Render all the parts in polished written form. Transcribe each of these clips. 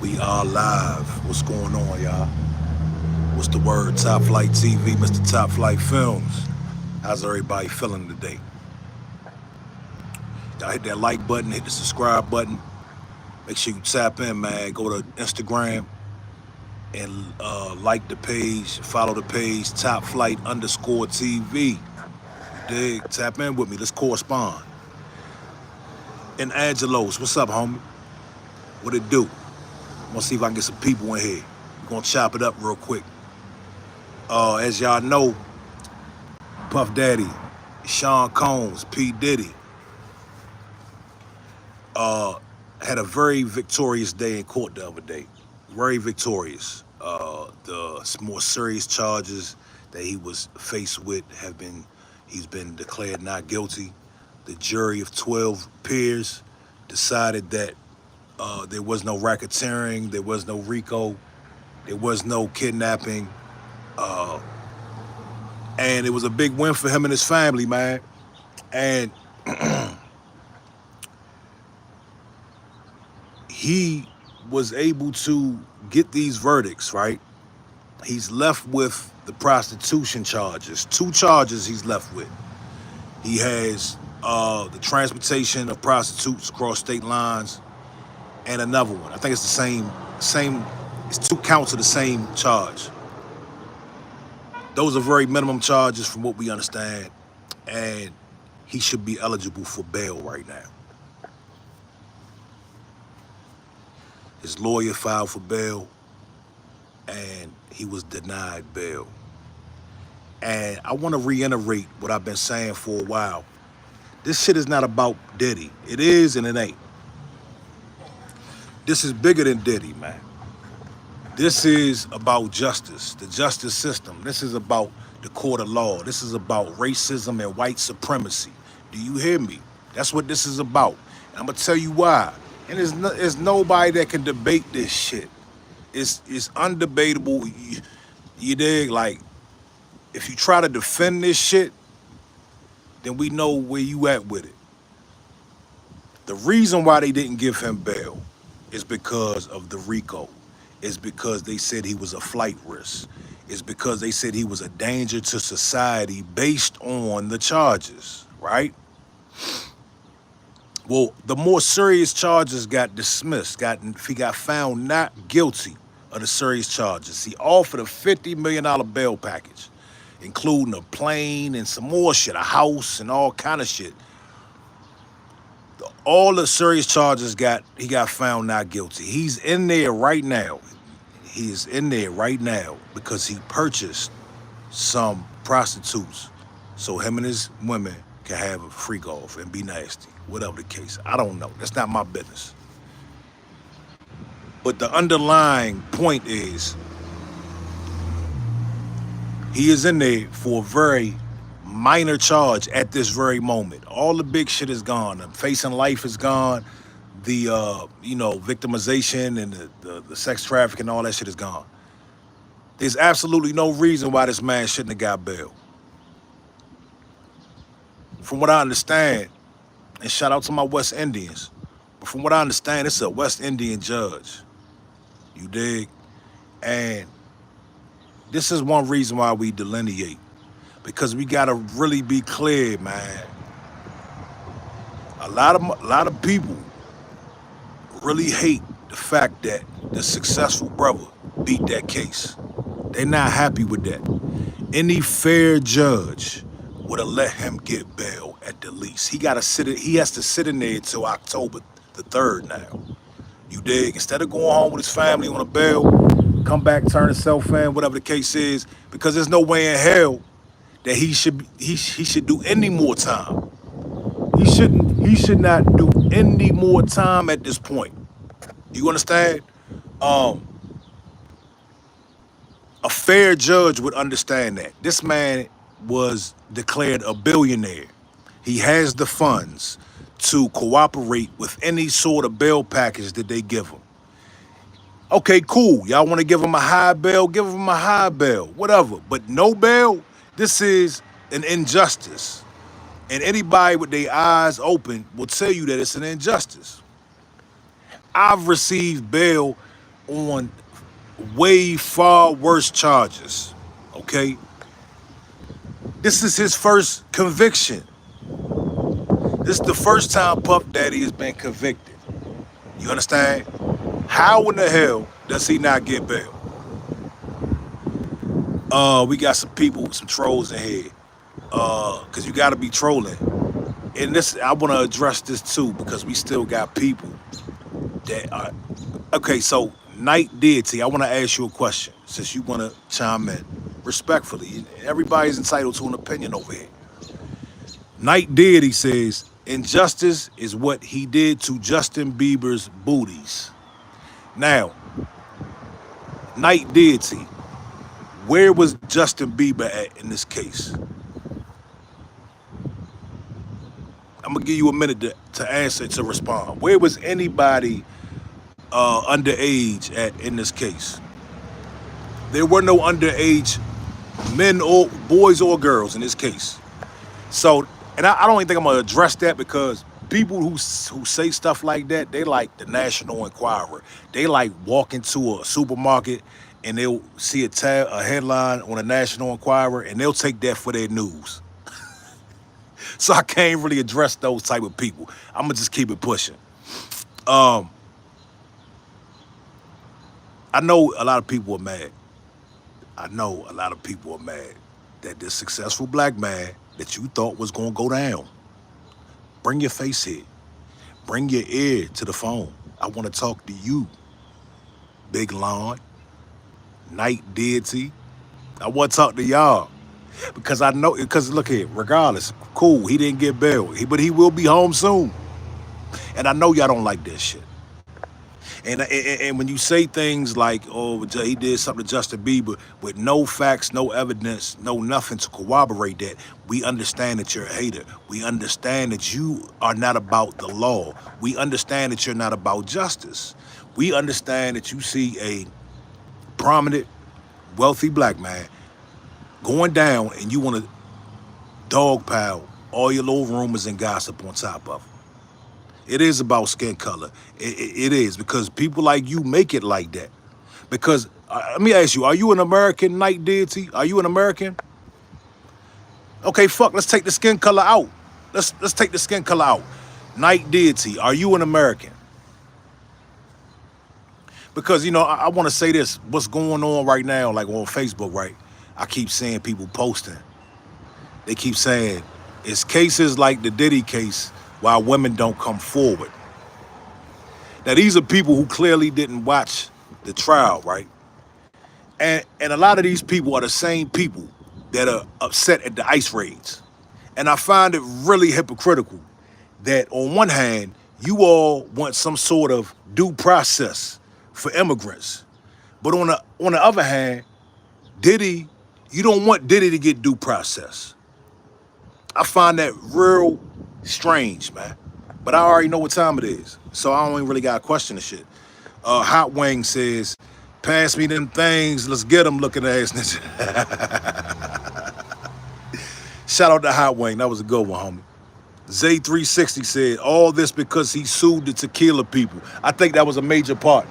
We are live. What's going on, y'all? What's the word? Top Flight TV, Mr. Top Flight Films. How's everybody feeling today? Y'all hit that like button, hit the subscribe button. Make sure you tap in, man. Go to Instagram and like the page, follow the page, Top Flight _TV. You dig? Tap in with me. Let's correspond. And Angelos, what's up, homie? What it do? I'm gonna see if I can get some people in here. We're gonna chop it up real quick. As y'all know, Puff Daddy, Sean Combs, P. Diddy, had a very victorious day in court the other day. Very victorious. The more serious charges that he was faced with he's been declared not guilty. The jury of 12 peers decided that there was no racketeering, there was no RICO, there was no kidnapping, and it was a big win for him and his family, man. And he was able to get these verdicts, right? He's left with the prostitution charges. 2 charges he's left with. He has the transportation of prostitutes across state lines and another one. I think it's the same, it's 2 counts of the same charge. Those are very minimum charges from what we understand, and he should be eligible for bail right now. His lawyer filed for bail, and he was denied bail. And I want to reiterate what I've been saying for a while. This shit is not about Diddy. It is and it ain't. This is bigger than Diddy, man. This is about justice, the justice system. This is about the court of law. This is about racism and white supremacy. Do you hear me? That's what this is about. And I'm gonna tell you why. And there's nobody that can debate this shit. It's undebatable. You dig? Like, if you try to defend this shit, then we know where you at with it. The reason why they didn't give him bail is because of the RICO. It's because they said he was a flight risk. It's because they said he was a danger to society based on the charges, right? Well, the more serious charges got dismissed. He got found not guilty of the serious charges. He offered a $50 million bail package, including a plane and some more shit, a house and all kind of shit. All the serious charges he got found not guilty. He's in there right now. He is in there right now because he purchased some prostitutes so him and his women can have a freak off and be nasty, whatever the case. I don't know. That's not my business. But the underlying point is he is in there for a very minor charge at this very moment. All the big shit is gone. The facing life is gone. The victimization and the sex trafficking, all that shit is gone. There's absolutely no reason why this man shouldn't have got bail. From what I understand, and shout out to my West Indians, but from what I understand, it's a West Indian judge. You dig? And this is one reason why we delineate, because we gotta really be clear, man. A lot of people really hate the fact that the successful brother beat that case. They're not happy with that. Any fair judge would have let him get bail at the least. He has to sit in there until October the 3rd now. You dig? Instead of going home with his family on a bail, come back, turn himself in, whatever the case is, because there's no way in hell that he should do any more time. He should not do any more time at this point. You understand? A fair judge would understand that. This man was declared a billionaire. He has the funds to cooperate with any sort of bail package that they give him. Okay, cool. Y'all want to give him a high bail? Give him a high bail, whatever. But no bail, this is an injustice. And anybody with their eyes open will tell you that it's an injustice. I've received bail on way far worse charges. Okay? This is his first conviction. This is the first time Puff Daddy has been convicted. You understand? How in the hell does he not get bail? We got some people, some trolls in here. Cause you gotta be trolling. And this, I wanna address this too, because we still got people that are, okay, so Night Deity, I wanna ask you a question, since you wanna chime in. Respectfully, everybody's entitled to an opinion over here. Night Deity says, injustice is what he did to Justin Bieber's booties. Now, Night Deity, where was Justin Bieber at in this case? I'm gonna give you a minute to answer, to respond. Where was anybody underage at in this case? There were no underage men or boys or girls in this case. So, and I don't even think I'm gonna address that, because people who say stuff like that, they like the National Enquirer. They like walk into a supermarket and they'll see a headline on the National Enquirer, and they'll take that for their news. So I can't really address those type of people. I'm gonna just keep it pushing. Um, I know a lot of people are mad. I know a lot of people are mad that this successful black man that you thought was gonna go down. Bring your face here. Bring your ear to the phone. I want to talk to you, Big Lon, Night Deity. I want to talk to y'all. Because I know, because look here, regardless, cool, he didn't get bail, but he will be home soon. And I know y'all don't like this shit. And when you say things like, oh, he did something to Justin Bieber with no facts, no evidence, no nothing to corroborate that, we understand that you're a hater. We understand that you are not about the law. We understand that you're not about justice. We understand that you see a prominent, wealthy black man going down and you want to dogpile all your little rumors and gossip on top of it. It is about skin color. It is, because people like you make it like that. Because, let me ask you, are you an American, Night Deity? Are you an American? Okay, fuck, let's take the skin color out. Let's take the skin color out. Night Deity, are you an American? Because, you know, I want to say this. What's going on right now, like on Facebook, right? I keep seeing people posting. They keep saying, it's cases like the Diddy case why women don't come forward. Now, these are people who clearly didn't watch the trial, right? And a lot of these people are the same people that are upset at the ICE raids. And I find it really hypocritical that on one hand, you all want some sort of due process for immigrants. But on the other hand, Diddy, you don't want Diddy to get due process. I find that real strange, man. But I already know what time it is, so I don't even really got to question the shit. Hot Wing says, pass me them things, let's get them, looking ass nigga. Shout out to Hot Wing, that was a good one, homie. Zay360 said, all this because he sued the tequila people. I think that was a major part.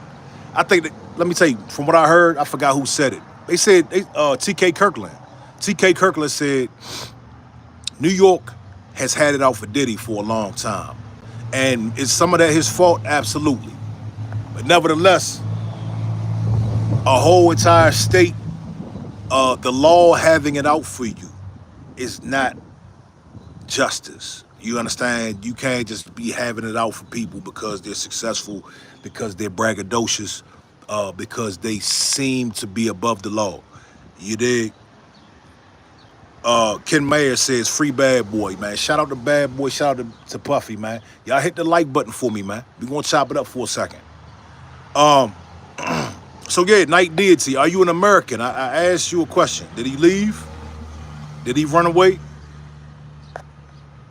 I think that, let me tell you, from what I heard, I forgot who said it. They said, T.K. Kirkland. T.K. Kirkland said, New York has had it out for Diddy for a long time. And is some of that his fault? Absolutely. But nevertheless, a whole entire state, the law having it out for you is not justice. You understand? You can't just be having it out for people because they're successful, because they're braggadocious, because they seem to be above the law. You dig? Ken Mayer says, free Bad Boy, man. Shout out to Bad Boy, shout out to Puffy, man. Y'all hit the like button for me, man. We're gonna chop it up for a second. So yeah, Night Deity, are you an American? I asked you a question. Did he leave? Did he run away?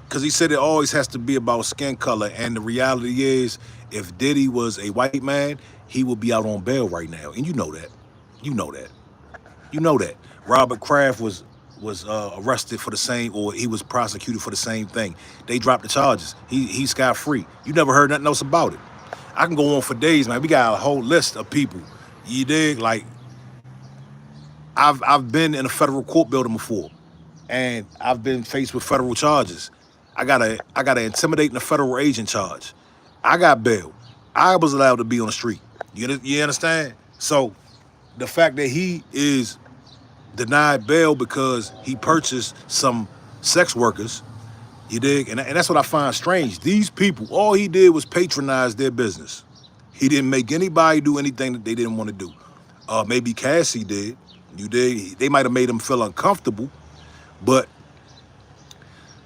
Because he said it always has to be about skin color, and the reality is, if Diddy was a white man, he would be out on bail right now, and you know that. You know that. You know that. Robert Kraft was arrested for the same, or he was prosecuted for the same thing. They dropped the charges. He's scot free. You never heard nothing else about it. I can go on for days, man. We got a whole list of people. You dig? Like I've been in a federal court building before, and I've been faced with federal charges. I gotta intimidate a federal agent charge. I got bail. I was allowed to be on the street. You understand? So the fact that he is denied bail because he purchased some sex workers, you dig? And that's what I find strange. These people, all he did was patronize their business. He didn't make anybody do anything that they didn't want to do. Maybe Cassie did. You dig? They might have made him feel uncomfortable, but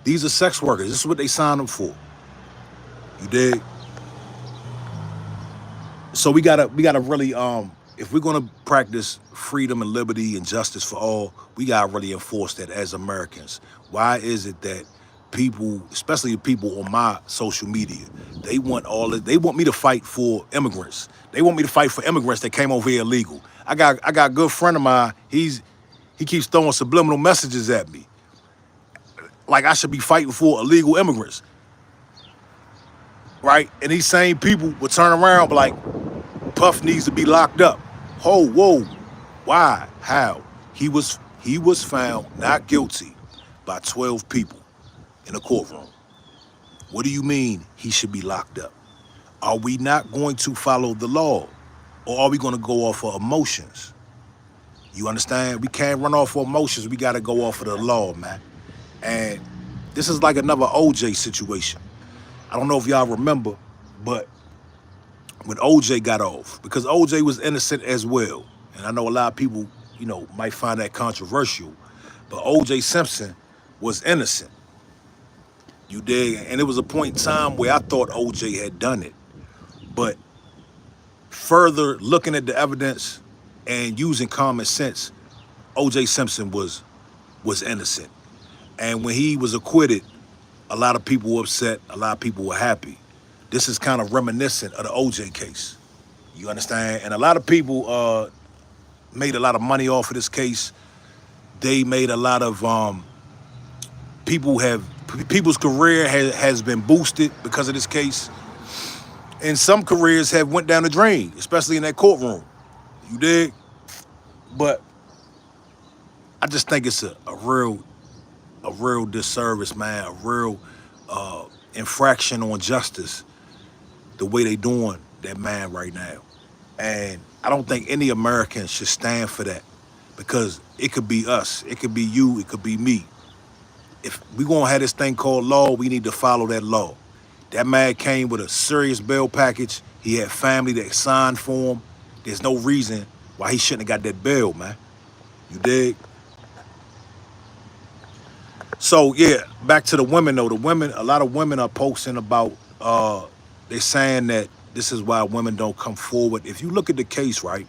these are sex workers. This is what they signed them for. You dig? So we gotta really if we're gonna practice freedom and liberty and justice for all, we gotta really enforce that as Americans. Why is it that people, especially the people on my social media, they want me to fight for immigrants. They want me to fight for immigrants that came over here illegal. I got a good friend of mine, he keeps throwing subliminal messages at me. Like I should be fighting for illegal immigrants. Right? And these same people would turn around and be like, Puff needs to be locked up. Whoa. Why? How? He was found not guilty by 12 people in a courtroom. What do you mean he should be locked up? Are we not going to follow the law? Or are we going to go off of emotions? You understand? We can't run off of emotions. We got to go off of the law, man. And this is like another OJ situation. I don't know if y'all remember, but when OJ got off, because OJ was innocent as well, and I know a lot of people, might find that controversial, but OJ Simpson was innocent. You dig? And it was a point in time where I thought OJ had done it. But further looking at the evidence and using common sense, OJ Simpson was innocent. And when he was acquitted, a lot of people were upset, a lot of people were happy. This is kind of reminiscent of the OJ case. You understand? And a lot of people made a lot of money off of this case. They made a lot of people's career has been boosted because of this case. And some careers have went down the drain, especially in that courtroom. You dig? But I just think it's a real disservice, man, a real infraction on justice, the way they doing that man right now. And I don't think any American should stand for that, because it could be us, it could be you, it could be me. If we gonna have this thing called law, we need to follow that law. That man came with a serious bail package. He had family that signed for him. There's no reason why he shouldn't have got that bail, man. You dig? So yeah, back to the women though. A lot of women are posting about, they're saying that this is why women don't come forward. If you look at the case, right?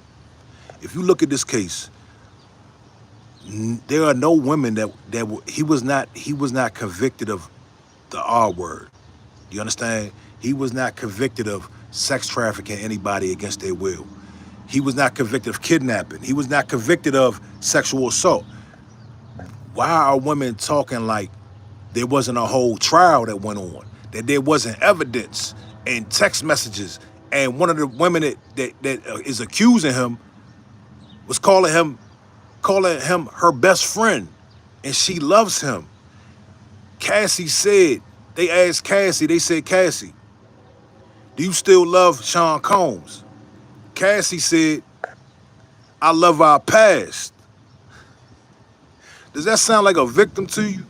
If you look at this case, there are no women he was not convicted of the R word. You understand? He was not convicted of sex trafficking anybody against their will. He was not convicted of kidnapping. He was not convicted of sexual assault. Why are women talking like there wasn't a whole trial that went on, that there wasn't evidence and text messages, and one of the women that is accusing him was calling him her best friend, and she loves him. Cassie said, they asked Cassie, they said, Cassie, do you still love Sean Combs? Cassie said, I love our past. Does that sound like a victim to you?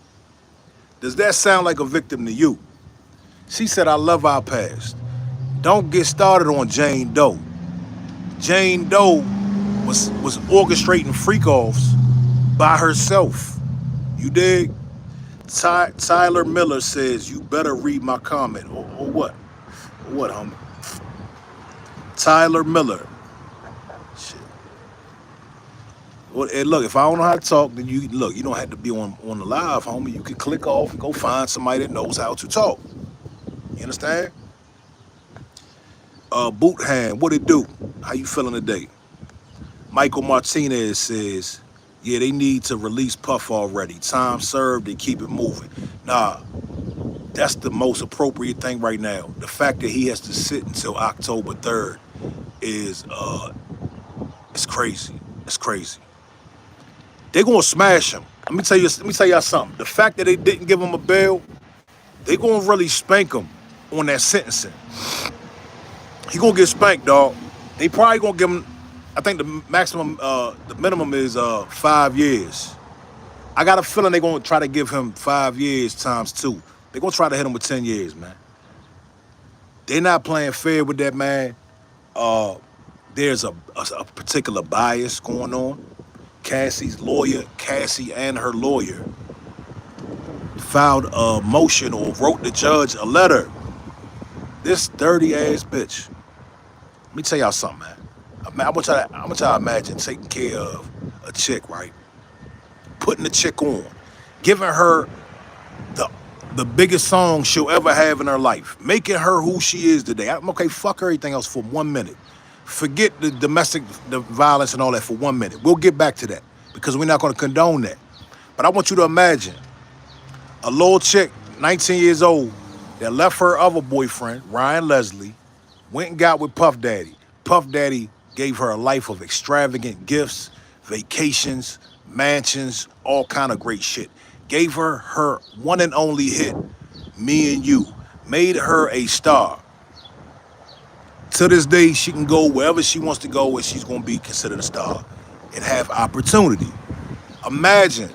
Does that sound like a victim to you? She said, I love our past. Don't get started on Jane Doe. Jane Doe was orchestrating freak-offs by herself. You dig? Tyler Miller says, you better read my comment. Or what? What, homie? Tyler Miller. Shit. Well, and look, if I don't know how to talk, then you don't have to be on the live, homie. You can click off and go find somebody that knows how to talk. You understand? Boot hand, what it do? How you feeling today? Michael Martinez says, yeah, they need to release Puff already. Time served and keep it moving. Nah, That's the most appropriate thing right now. The fact that he has to sit until October 3rd is it's crazy. It's crazy. They're gonna smash him. Let me tell y'all something. The fact that they didn't give him a bail, they gonna really spank him on that sentencing. He gonna get spanked, dog. They probably gonna give him, I think the minimum is 5 years. I got a feeling they're gonna try to give him 5 years times two. They're gonna try to hit him with 10 years, man. They're not playing fair with that man. Uh, there's a particular bias going on. Cassie and her lawyer filed a motion or wrote the judge a letter. This dirty ass bitch. Let me tell y'all something, man. I want y'all to imagine taking care of a chick, right? Putting the chick on, giving her the the biggest song she'll ever have in her life, making her who she is today. I'm okay, fuck everything else for 1 minute. Forget the violence and all that for 1 minute. We'll get back to that because we're not going to condone that. But I want you to imagine a little chick, 19 years old, that left her other boyfriend, Ryan Leslie, went and got with Puff Daddy. Puff Daddy gave her a life of extravagant gifts, vacations, mansions, all kind of great shit. Gave her one and only hit, Me and You. Made her a star. To this day, she can go wherever she wants to go and she's going to be considered a star and have opportunity. Imagine,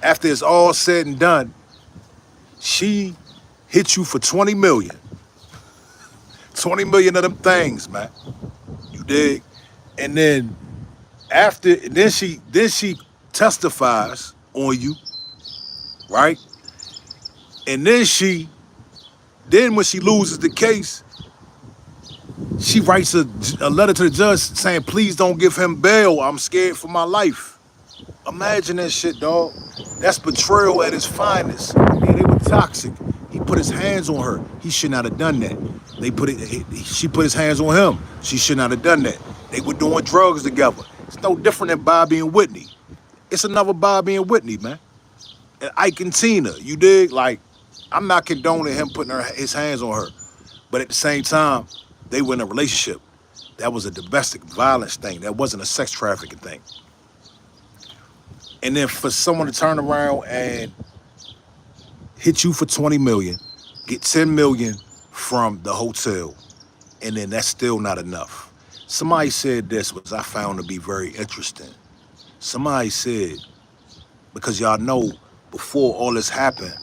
after it's all said and done, she hit you for 20 million. 20 million of them things, man. You dig? And then she testifies on you, right? And then when she loses the case, she writes a letter to the judge saying, please don't give him bail. I'm scared for my life. Imagine that shit, dog. That's betrayal at its finest. Yeah, they were toxic. He put his hands on her. He should not have done that. She put his hands on him. She should not have done that. They were doing drugs together. It's no different than Bobby and Whitney. It's another Bobby and Whitney, man. And Ike and Tina, you dig? Like, I'm not condoning him putting his hands on her. But at the same time, they were in a relationship. That was a domestic violence thing. That wasn't a sex trafficking thing. And then for someone to turn around and hit you for 20 million, get 10 million from the hotel, and then that's still not enough. Somebody said this, which I found to be very interesting. Somebody said, because y'all know, before all this happened,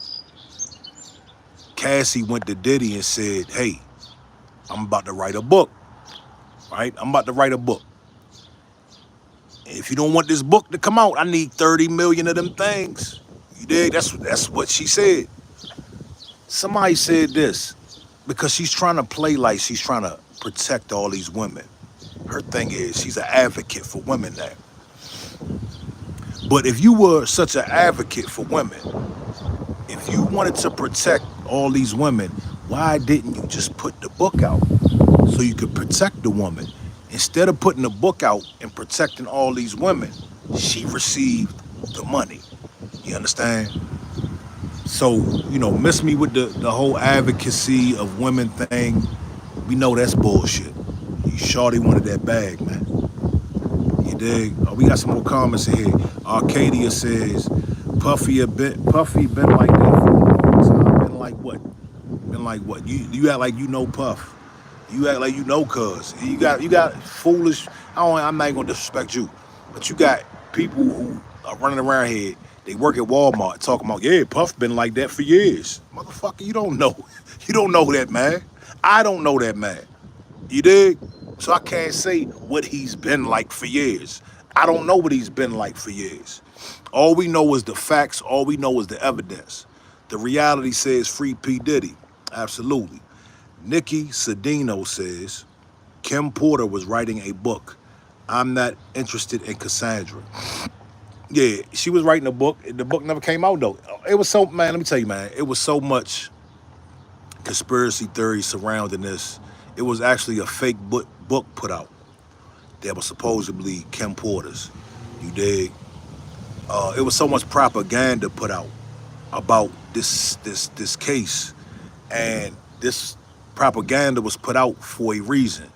Cassie went to Diddy and said, hey, I'm about to write a book, right? I'm about to write a book. If you don't want this book to come out, I need 30 million of them things. You dig? That's what she said. Somebody said this, because she's trying to play like she's trying to protect all these women. Her thing is she's an advocate for women now. But if you were such an advocate for women, if you wanted to protect all these women, why didn't you just put the book out so you could protect the woman? Instead of putting the book out and protecting all these women, she received the money. You understand? So, miss me with the whole advocacy of women thing. We know that's bullshit. Shawty wanted that bag, man. You dig? We got some more comments in here. Arcadia says, Puffy been like that for a long time. Been like what? Been like what? You act like you know Puff. You act like you know Cuz. You got foolish. I'm not gonna disrespect you, but you got people who are running around here. They work at Walmart talking about, yeah, Puff been like that for years. Motherfucker, you don't know. You don't know that man. I don't know that man. You dig? So I can't say what he's been like for years. I don't know what he's been like for years. All we know is the facts. All we know is the evidence. The reality says free P. Diddy. Absolutely. Nikki Cedino says, Kim Porter was writing a book. I'm not interested in Cassandra. Yeah, she was writing a book. The book never came out, though. It was so, man, let me tell you, man, it was so much conspiracy theory surrounding this. It was actually a fake book put out that was supposedly Kim Porter's. You dig? It was so much propaganda put out about this case, and this propaganda was put out for a reason,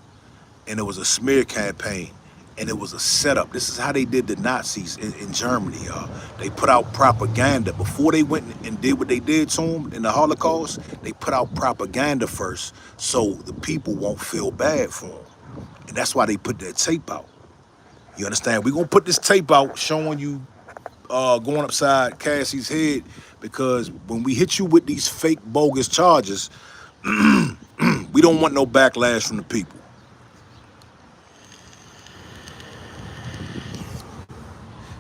and it was a smear campaign, and it was a setup. This is how they did the Nazis in Germany, y'all. They put out propaganda before they went and did what they did to them in the Holocaust. They put out propaganda first, so the people won't feel bad for them, and that's why they put that tape out. You understand? We're gonna put this tape out showing you going upside Cassie's head, because when we hit you with these fake bogus charges, we don't want no backlash from the people.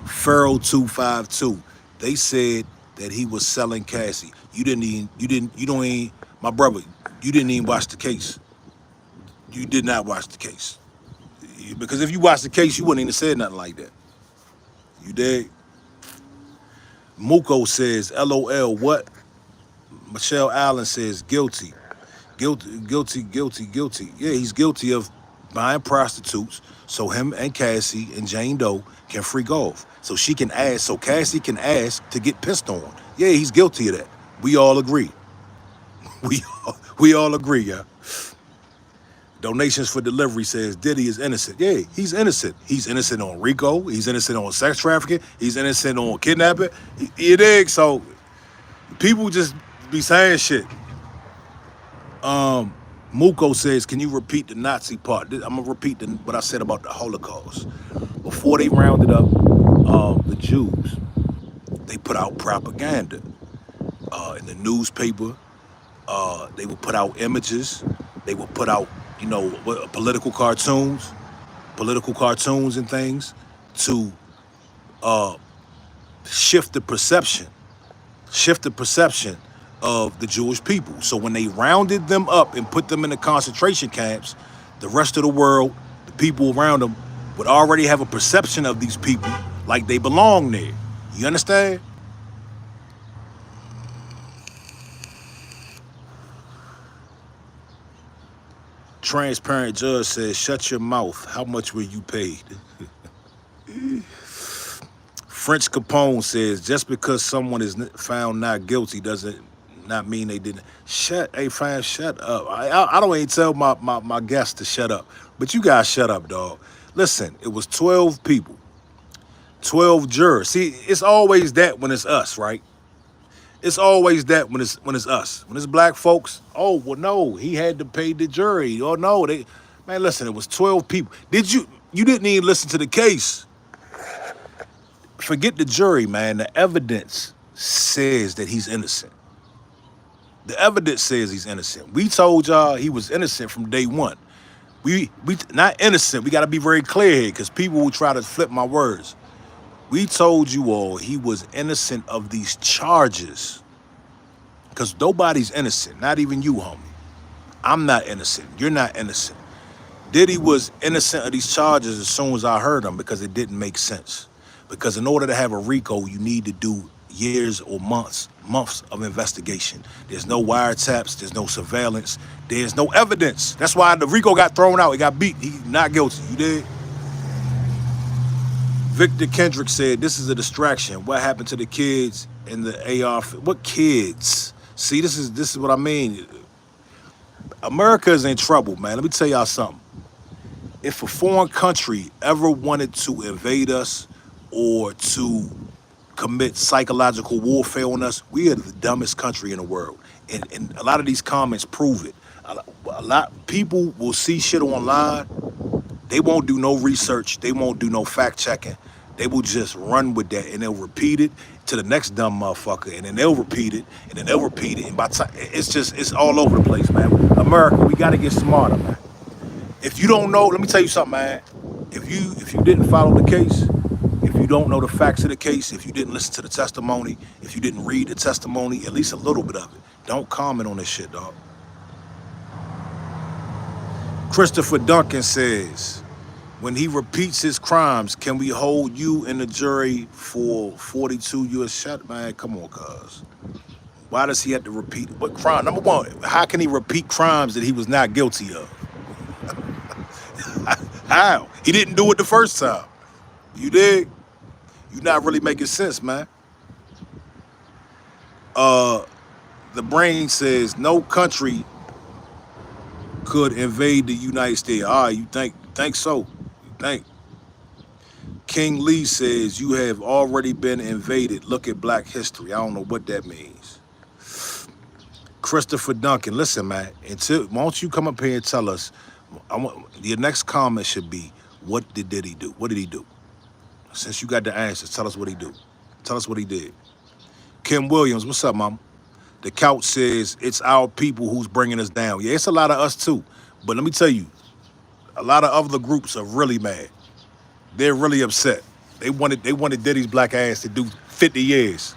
Pharaoh 252. They said that he was selling Cassie. You don't even, my brother, you didn't even watch the case. You did not watch the case. Because if you watched the case, you wouldn't even said nothing like that. You did? Muko says, LOL, what? Michelle Allen says, guilty. Guilty. Yeah, he's guilty of buying prostitutes so him and Cassie and Jane Doe can freak off. So she can ask, so Cassie can ask to get pissed on. Yeah, he's guilty of that. We all agree. We all agree, yeah. Donations for delivery says Diddy is innocent. Yeah, he's innocent. He's innocent on RICO. He's innocent on sex trafficking. He's innocent on kidnapping. You dig? So people just be saying shit. Muko says, can you repeat the Nazi part? I'm gonna repeat what I said about the Holocaust. Before they rounded up the Jews, they put out propaganda in the newspaper. They would put out images. They would put out, political cartoons and things to shift the perception of the Jewish people. So when they rounded them up and put them in the concentration camps, the rest of the world, the people around them, would already have a perception of these people like they belong there. You understand? Transparent Judge says, shut your mouth. How much were you paid? French Capone says, just because someone is found not guilty doesn't not mean they didn't. Hey, fam, shut up. I don't even tell my guests to shut up. But you guys shut up, dog. Listen, it was 12 people, 12 jurors. See, it's always that when it's us, right? It's always that when it's us. When it's black folks, oh, well, no, he had to pay the jury. Oh, no, man, listen, it was 12 people. You didn't even listen to the case. Forget the jury, man. The evidence says that he's innocent. The evidence says he's innocent. We told y'all he was innocent from day one. We not innocent. We got to be very clear here, because people will try to flip my words. We told you all he was innocent of these charges, because nobody's innocent, not even you, homie. I'm not innocent. You're not innocent. Diddy was innocent of these charges as soon as I heard them, because it didn't make sense. Because in order to have a RICO, you need to do years or months of investigation. There's no wiretaps, there's no surveillance, there's no evidence. That's why the RICO got thrown out. He got beat. He's not guilty. You did? Victor Kendrick said, this is a distraction. What happened to the kids in the AR? What kids? See, this is what I mean. America is in trouble, man. Let me tell y'all something. If a foreign country ever wanted to invade us or to commit psychological warfare on us, we are the dumbest country in the world. And a lot of these comments prove it. A lot people will see shit online. They won't do no research. They won't do no fact checking. They will just run with that, and they'll repeat it to the next dumb motherfucker, and then they'll repeat it, and then they'll repeat it. And by time, it's all over the place, man. America, we gotta get smarter, man. If you don't know, let me tell you something, man. If you didn't follow the case, if you don't know the facts of the case, if you didn't listen to the testimony, if you didn't read the testimony, at least a little bit of it, don't comment on this shit, dog. Christopher Duncan says, when he repeats his crimes, can we hold you in the jury for 42 years? Shut, man, come on, cuz. Why does he have to repeat? What crime? Number one, how can he repeat crimes that he was not guilty of? How? He didn't do it the first time. You dig? You're not really making sense, man. Uh, the brain says no country could invade the United States. Ah, you think so? You think? King Lee says you have already been invaded. Look at Black history. I don't know what that means. Christopher Duncan, listen, man. Why don't you come up here and tell us? Your next comment should be, what did Diddy do? What did he do? Since you got the answers, tell us what he do. Tell us what he did. Kim Williams, what's up, mama? The couch says it's our people who's bringing us down. Yeah, it's a lot of us too. But let me tell you, a lot of other groups are really mad. They're really upset. They wanted Diddy's black ass to do 50 years.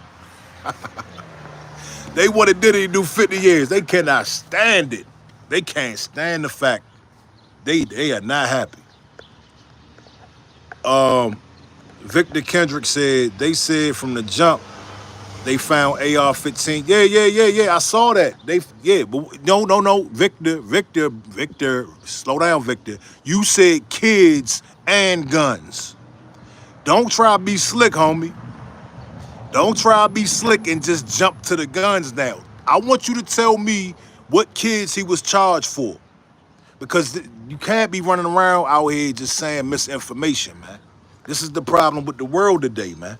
They wanted Diddy to do 50 years. They cannot stand it. They can't stand the fact they are not happy. Victor Kendrick said they said from the jump they found AR-15. Yeah. I saw that. But no. Victor. Slow down, Victor. You said kids and guns. Don't try to be slick, homie. Don't try to be slick and just jump to the guns now. I want you to tell me what kids he was charged for. Because you can't be running around out here just saying misinformation, man. This is the problem with the world today, man.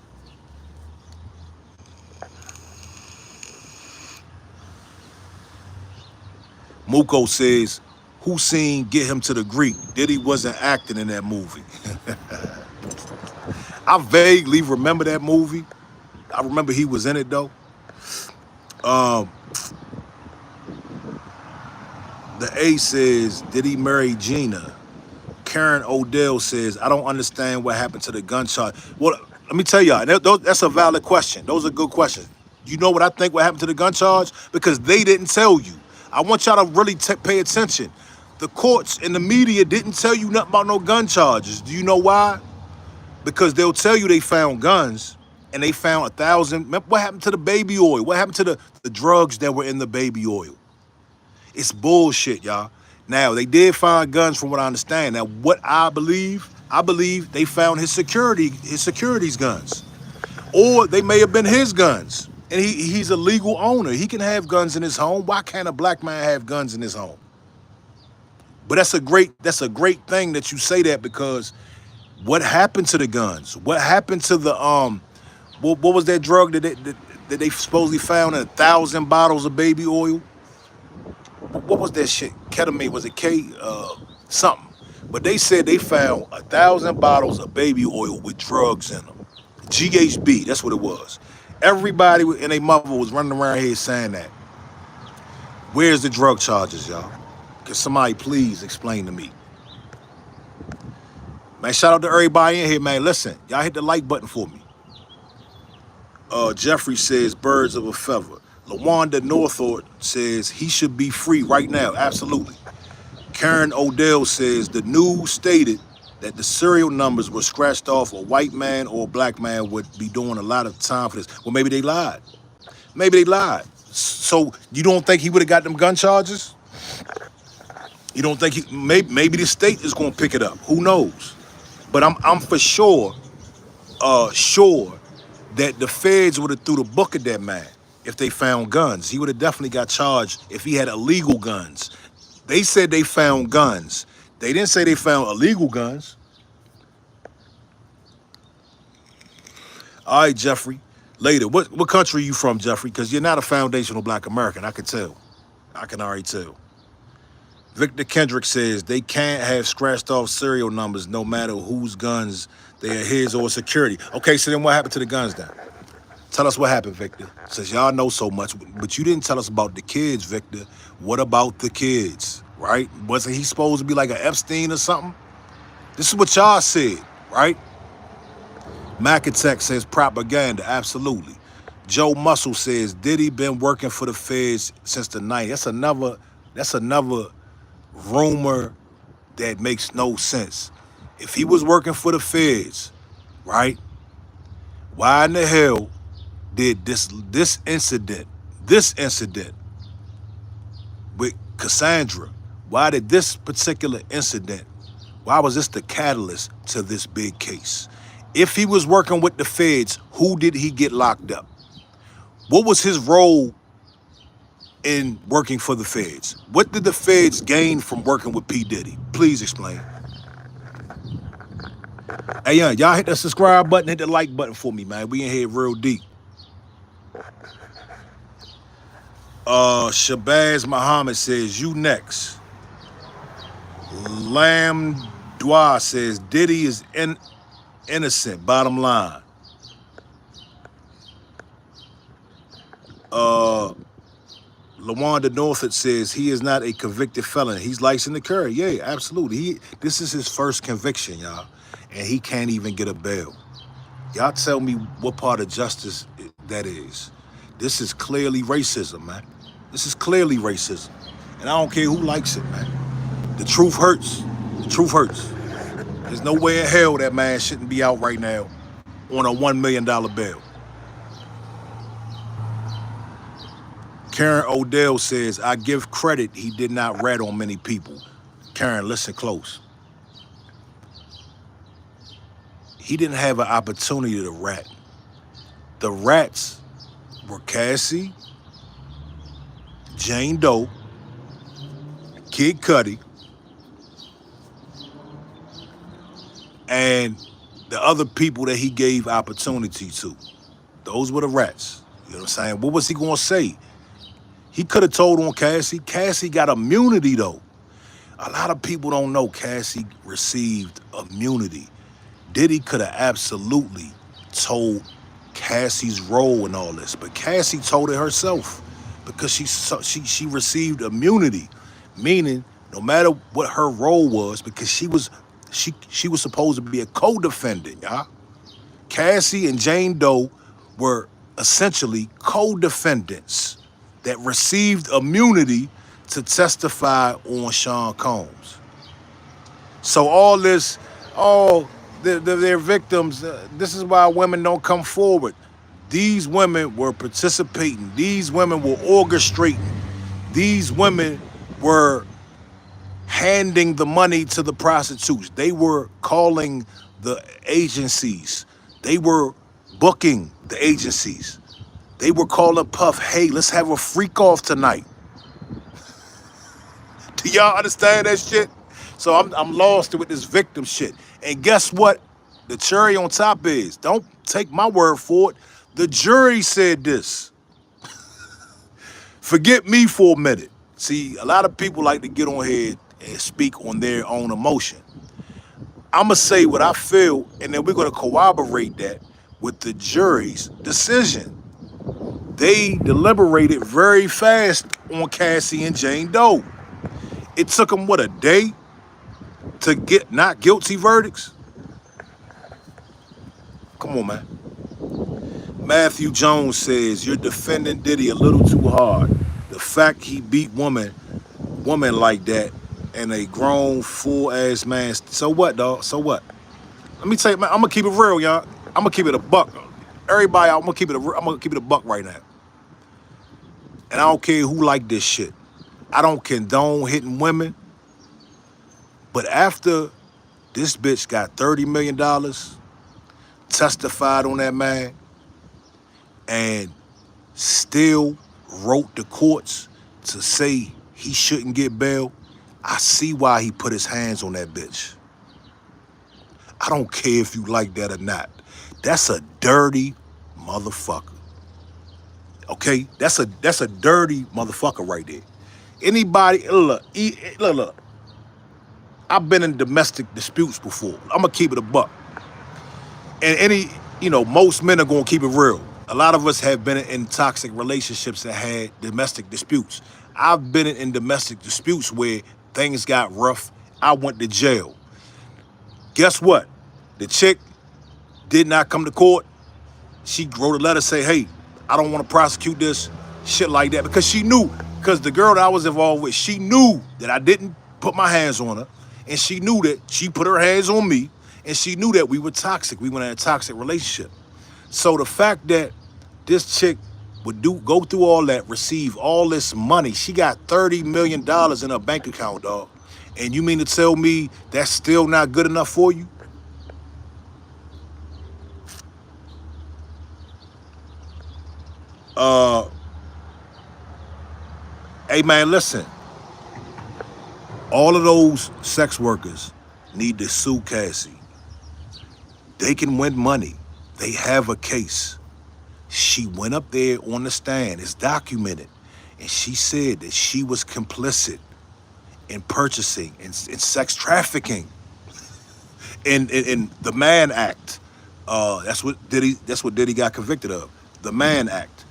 Muko says, Hussein get him to the Greek. Diddy wasn't acting in that movie. I vaguely remember that movie. I remember he was in it, though. The A says, did he marry Gina? Karen Odell says, I don't understand what happened to the gun charge. Well, let me tell y'all, that's a valid question. Those are good questions. You know what I think what happened to the gun charge? Because they didn't tell you. I want y'all to really pay attention. The courts and the media didn't tell you nothing about no gun charges. Do you know why? Because they'll tell you they found guns and they found 1,000. What happened to the baby oil? What happened to the drugs that were in the baby oil? It's bullshit, y'all. Now, they did find guns from what I understand. Now, what I believe they found his security's guns. Or they may have been his guns. And he's a legal owner. He can have guns in his home. Why can't a black man have guns in his home? But that's a great thing that you say that, because what happened to the guns? What happened to the what was that drug that they supposedly found in 1,000 bottles of baby oil? What was that shit? Ketamine, was it K something? But they said they found 1,000 bottles of baby oil with drugs in them. GHB, that's what it was. Everybody and their mother was running around here saying that. Where's the drug charges, y'all? Can somebody please explain to me? Man, shout out to everybody in here, man. Listen, y'all hit the like button for me. Jeffrey says birds of a feather. LaWanda Northort says he should be free right now. Absolutely. Karen Odell says the news stated that the serial numbers were scratched off. A white man or a black man would be doing a lot of time for this. Well, maybe they lied. Maybe they lied. So you don't think he would have got them gun charges? You don't think maybe the state is going to pick it up? Who knows? But I'm for sure that the feds would have threw the book at that man if they found guns. He would have definitely got charged if he had illegal guns. They said they found guns. They didn't say they found illegal guns. All right, Jeffrey. Later, what country are you from, Jeffrey? Because you're not a foundational black American. I can tell. I can already tell. Victor Kendrick says they can't have scratched off serial numbers no matter whose guns they are, his or security. Okay, so then what happened to the guns then? Tell us what happened, Victor. Since y'all know so much, but you didn't tell us about the kids, Victor. What about the kids, right? Wasn't he supposed to be like an Epstein or something? This is what y'all said, right? Macatech says propaganda, absolutely. Joe Muscle says, Diddy been working for the feds since the 90s. That's another rumor that makes no sense. If he was working for the feds, right? Why in the hell did this incident with Cassandra, why did this particular incident, why was this the catalyst to this big case? If he was working with the feds, who did he get locked up? What was his role in working for the feds? What did the feds gain from working with P. Diddy? Please explain. Hey, yeah, y'all hit the subscribe button, hit the like button for me, man. We in here real deep. Shabazz Muhammad says, you next. Lam Dwa says, Diddy is innocent, bottom line. LaWanda Northett says, he is not a convicted felon. He's licensed to carry. Yeah, absolutely. This is his first conviction, y'all. And he can't even get a bail. Y'all tell me what part of justice that is. This is clearly racism, man. This is clearly racism. And I don't care who likes it, man. The truth hurts. The truth hurts. There's no way in hell that man shouldn't be out right now on a $1 million bail. Karen Odell says, I give credit he did not rat on many people. Karen, listen close. He didn't have an opportunity to rat. The rats were Cassie, Jane Doe, Kid Cudi, and the other people that he gave opportunity to. Those were the rats. You know what I'm saying? What was he gonna say? He could have told on Cassie. Cassie got immunity though. A lot of people don't know Cassie received immunity. Diddy could have absolutely told Cassie's role in all this, but Cassie told it herself because she received immunity, meaning no matter what her role was, because she was supposed to be a co-defendant, y'all. Cassie and Jane Doe were essentially co-defendants that received immunity to testify on Sean Combs. So all this, they're victims. This is why women don't come forward. These women were participating. These women were orchestrating. These women were handing the money to the prostitutes. They were calling the agencies. They were booking the agencies. They were calling Puff, hey, let's have a freak off tonight. Do y'all understand that shit? So I'm lost with this victim shit. And guess what? The cherry on top is, don't take my word for it. The jury said this. Forget me for a minute. See, a lot of people like to get on here and speak on their own emotion. I'm going to say what I feel, and then we're going to corroborate that with the jury's decision. They deliberated very fast on Cassie and Jane Doe. It took them, what, a day to get not guilty verdicts? Come on, man. Matthew Jones says, you're defending Diddy a little too hard. The fact he beat woman like that and a grown, full-ass man, so what, dog? So what? Let me tell you, man, I'm going to keep it real, y'all. I'm going to keep it a buck. Everybody, I'm going to keep it a buck right now. And I don't care who like this shit. I don't condone hitting women. But after this bitch got $30 million, testified on that man, and still wrote the courts to say he shouldn't get bail, I see why he put his hands on that bitch. I don't care if you like that or not. That's a dirty motherfucker. Okay? That's a dirty motherfucker right there. Anybody, look. I've been in domestic disputes before. I'm gonna keep it a buck. And most men are gonna keep it real. A lot of us have been in toxic relationships that had domestic disputes. I've been in domestic disputes where things got rough. I went to jail. Guess what? The chick did not come to court. She wrote a letter say, hey, I don't want to prosecute this, shit like that, because she knew, because the girl that I was involved with, she knew that I didn't put my hands on her, and she knew that she put her hands on me, and she knew that we were toxic. We were in a toxic relationship. So the fact that this chick would go through all that, receive all this money, she got $30 million in her bank account, dog. And you mean to tell me that's still not good enough for you? Uh, hey man, listen. All of those sex workers need to sue Cassie. They can win money. They have a case. She went up there on the stand. It's documented. And she said that she was complicit in purchasing and in sex trafficking in the Mann Act. That's what Diddy got convicted of. The Mann Act.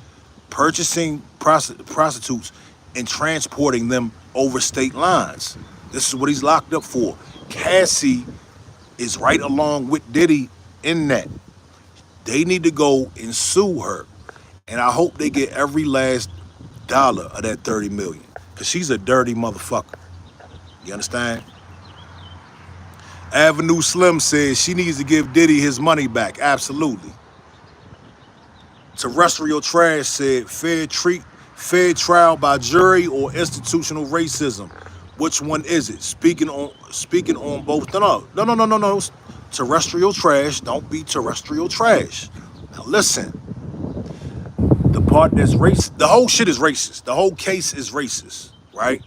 Purchasing prostitutes and transporting them over state lines. This is what he's locked up for. Cassie is right along with Diddy in that. They need to go and sue her. And I hope they get every last dollar of that 30 million. Cause she's a dirty motherfucker. You understand? Avenue Slim says she needs to give Diddy his money back. Absolutely. Terrestrial Trash said fair trial by jury or institutional racism. Which one is it? Speaking on both. No. Terrestrial Trash, don't be terrestrial trash. Now listen, the part that's racist, the whole shit is racist. The whole case is racist, right?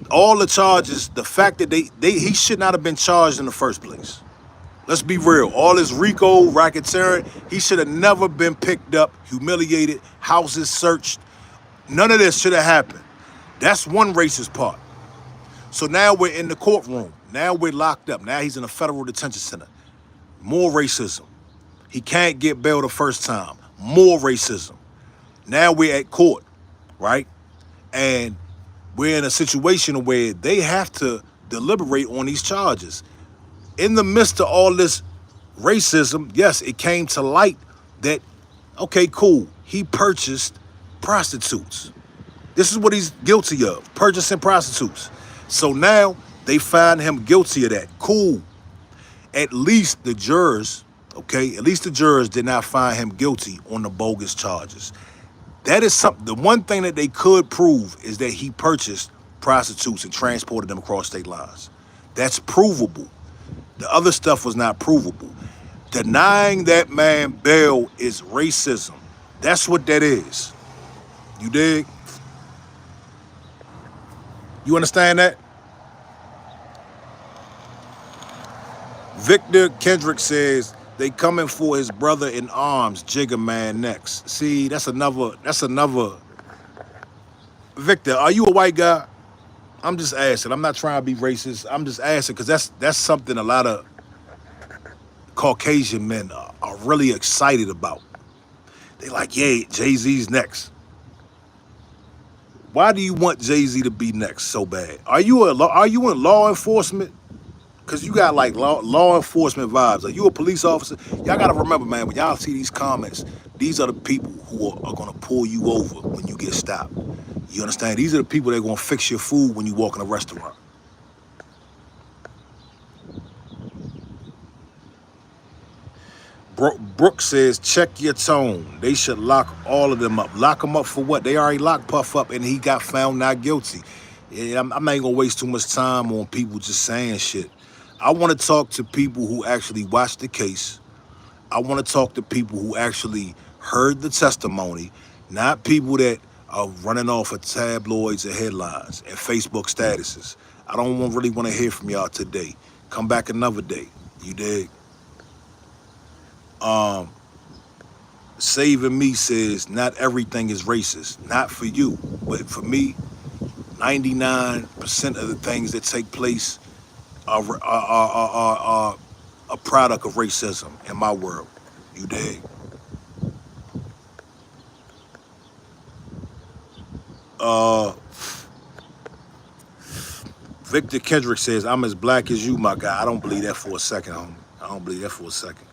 All the charges, the fact that he should not have been charged in the first place. Let's be real. All this RICO, racketeering, he should have never been picked up, humiliated, houses searched. None of this should have happened. That's one racist part. So now we're in the courtroom. Now we're locked up. Now he's in a federal detention center. More racism. He can't get bail the first time. More racism. Now we're at court, right? And we're in a situation where they have to deliberate on these charges. In the midst of all this racism, yes, it came to light that, okay, cool, he purchased prostitutes. This is what he's guilty of, purchasing prostitutes. So now they find him guilty of that. Cool. At least the jurors did not find him guilty on the bogus charges. That is something. The one thing that they could prove is that he purchased prostitutes and transported them across state lines. That's provable. The other stuff was not provable. Denying that man bail is racism. That's what that is. You dig? You understand that? Victor Kendrick says they coming for his brother in arms, Jigga Man next. See, that's another. Victor, are you a white guy? I'm just asking. I'm not trying to be racist. I'm just asking because that's something a lot of Caucasian men are really excited about. They like, yeah, Jay-Z's next. Why do you want Jay-Z to be next so bad? Are you in law enforcement? Because you got like law enforcement vibes. Are you a police officer? Y'all got to remember, man, when y'all see these comments, these are the people who are going to pull you over when you get stopped. You understand? These are the people that are going to fix your food when you walk in a restaurant. Brooke says, check your tone. They should lock all of them up. Lock them up for what? They already locked Puff up and he got found not guilty. Yeah, I'm not going to waste too much time on people just saying shit. I want to talk to people who actually watched the case. I want to talk to people who actually heard the testimony, not people that are running off of tabloids and headlines and Facebook statuses. I don't really want to hear from y'all today. Come back another day. You dig? Saving Me says, not everything is racist. Not for you, but for me, 99% of the things that take place are a product of racism in my world. You dig? Victor Kendrick says, I'm as black as you, my guy. I don't believe that for a second, homie. I don't believe that for a second.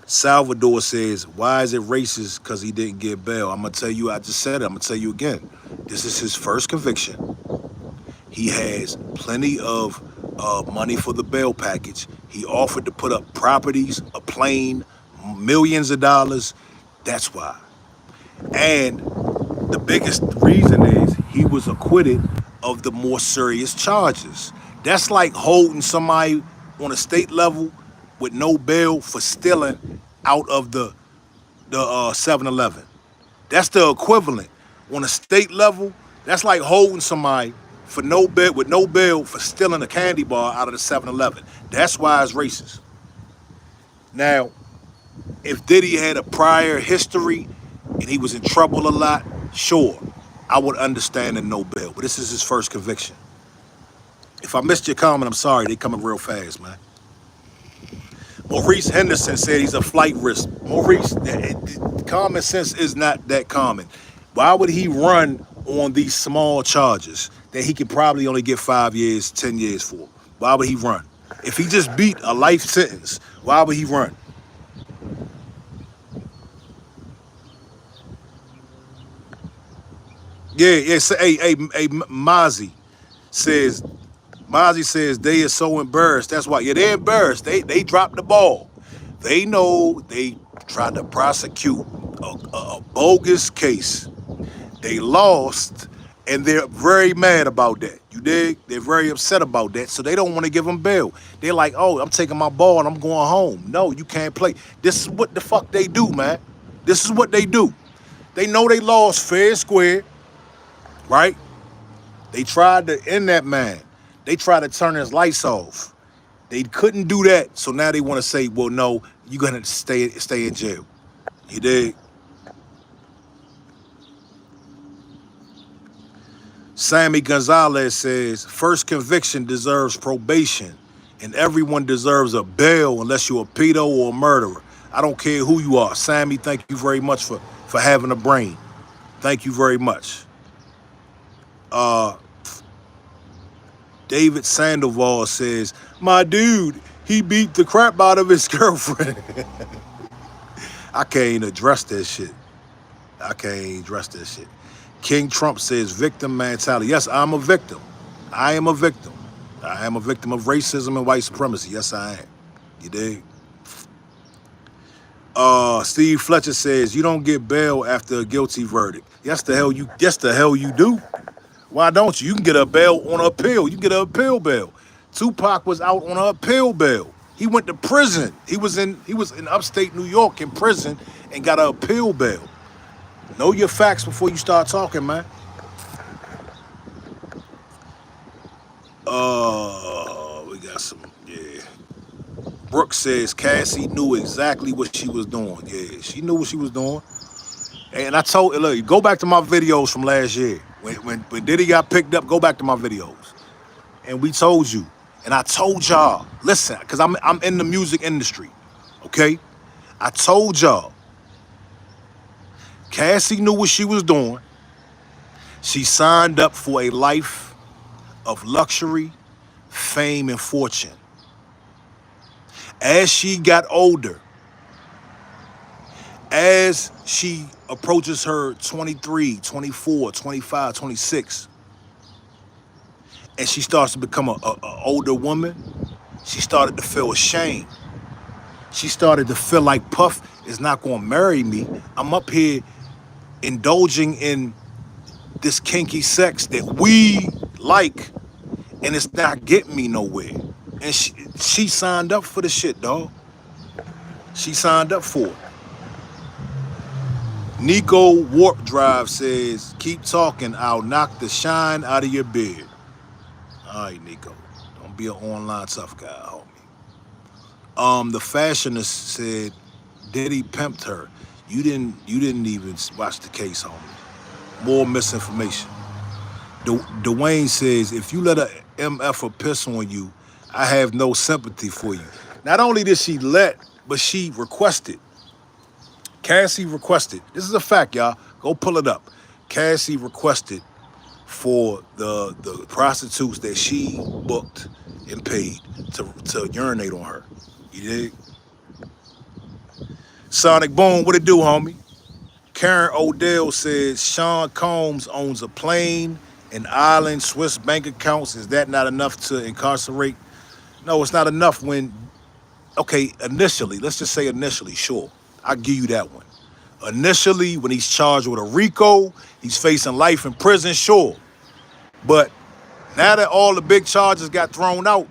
Salvador says, why is it racist because he didn't get bail? I'm going to tell you, I just said it. I'm going to tell you again. This is his first conviction. He has plenty of money for the bail package. He offered to put up properties, a plane, millions of dollars. That's why. And the biggest reason is he was acquitted of the more serious charges. That's like holding somebody on a state level with no bail for stealing out of the the 7-Eleven. That's the equivalent. On a state level, that's like holding somebody for no bail with no bail for stealing a candy bar out of the 7-Eleven. That's why it's racist. Now, if Diddy had a prior history and he was in trouble a lot, sure, I would understand a no bail. But this is his first conviction. If I missed your comment, I'm sorry. They coming real fast, man. Maurice Henderson said he's a flight risk. Maurice, common sense is not that common. Why would he run on these small charges that he could probably only get 5 years, 10 years for? Why would he run? If he just beat a life sentence, why would he run? Yeah. So, hey, says, Mozzie says they are so embarrassed. That's why. Yeah, they're embarrassed. They dropped the ball. They know they tried to prosecute a bogus case. They lost, and they're very mad about that. You dig? They're very upset about that, so they don't want to give them bail. They're like, oh, I'm taking my ball and I'm going home. No, you can't play. This is what the fuck they do, man. This is what they do. They know they lost fair and square, right? They tried to end that man. They tried to turn his lights off. They couldn't do that, so now they want to say, well, no, you're gonna stay in jail. You dig? Sammy Gonzalez says, first conviction deserves probation, and everyone deserves a bail unless you're a pedo or a murderer. I don't care who you are. Sammy, thank you very much for having a brain. Thank you very much. David Sandoval says, my dude, he beat the crap out of his girlfriend. I can't address that shit. King Trump says victim mentality. Yes, I'm a victim. I am a victim. I am a victim of racism and white supremacy. Yes, I am. You dig? Steve Fletcher says you don't get bail after a guilty verdict. Yes, the hell you do. Why don't you? You can get a bail on appeal. You can get an appeal bail. Tupac was out on an appeal bail. He went to prison. He was in upstate New York in prison and got an appeal bail. Know your facts before you start talking, man. We got some, yeah. Brooks says Cassie knew exactly what she was doing. Yeah, she knew what she was doing. And I told her, look, go back to my videos from last year. When Diddy got picked up, go back to my videos. And we told you. And I told y'all, listen, because I'm in the music industry, okay? I told y'all, Cassie knew what she was doing. She signed up for a life of luxury, fame, and fortune. As she got older, as she approaches her 23, 24, 25, 26, and she starts to become an older woman, she started to feel ashamed. She started to feel like Puff is not going to marry me. I'm up here indulging in this kinky sex that we like, and it's not getting me nowhere. And she signed up for the shit, dog. She signed up for it. Nico Warp Drive says, keep talking, I'll knock the shine out of your beard. All right, Nico. Don't be an online tough guy, homie. The fashionist said Diddy pimped her. You didn't even watch the case, homie. More misinformation. Dwayne says, if you let a MF piss on you, I have no sympathy for you. Not only did she let, but she requested. Cassie requested. This is a fact, y'all. Go pull it up. Cassie requested for the prostitutes that she booked and paid to urinate on her. You dig? Sonic Boom, what it do, homie? Karen Odell says Sean Combs owns a plane, an island, Swiss bank accounts. Is that not enough to incarcerate? No, it's not enough when, okay, initially, let's just say initially, sure. I'll give you that one. Initially, when he's charged with a RICO, he's facing life in prison, sure. But now that all the big charges got thrown out,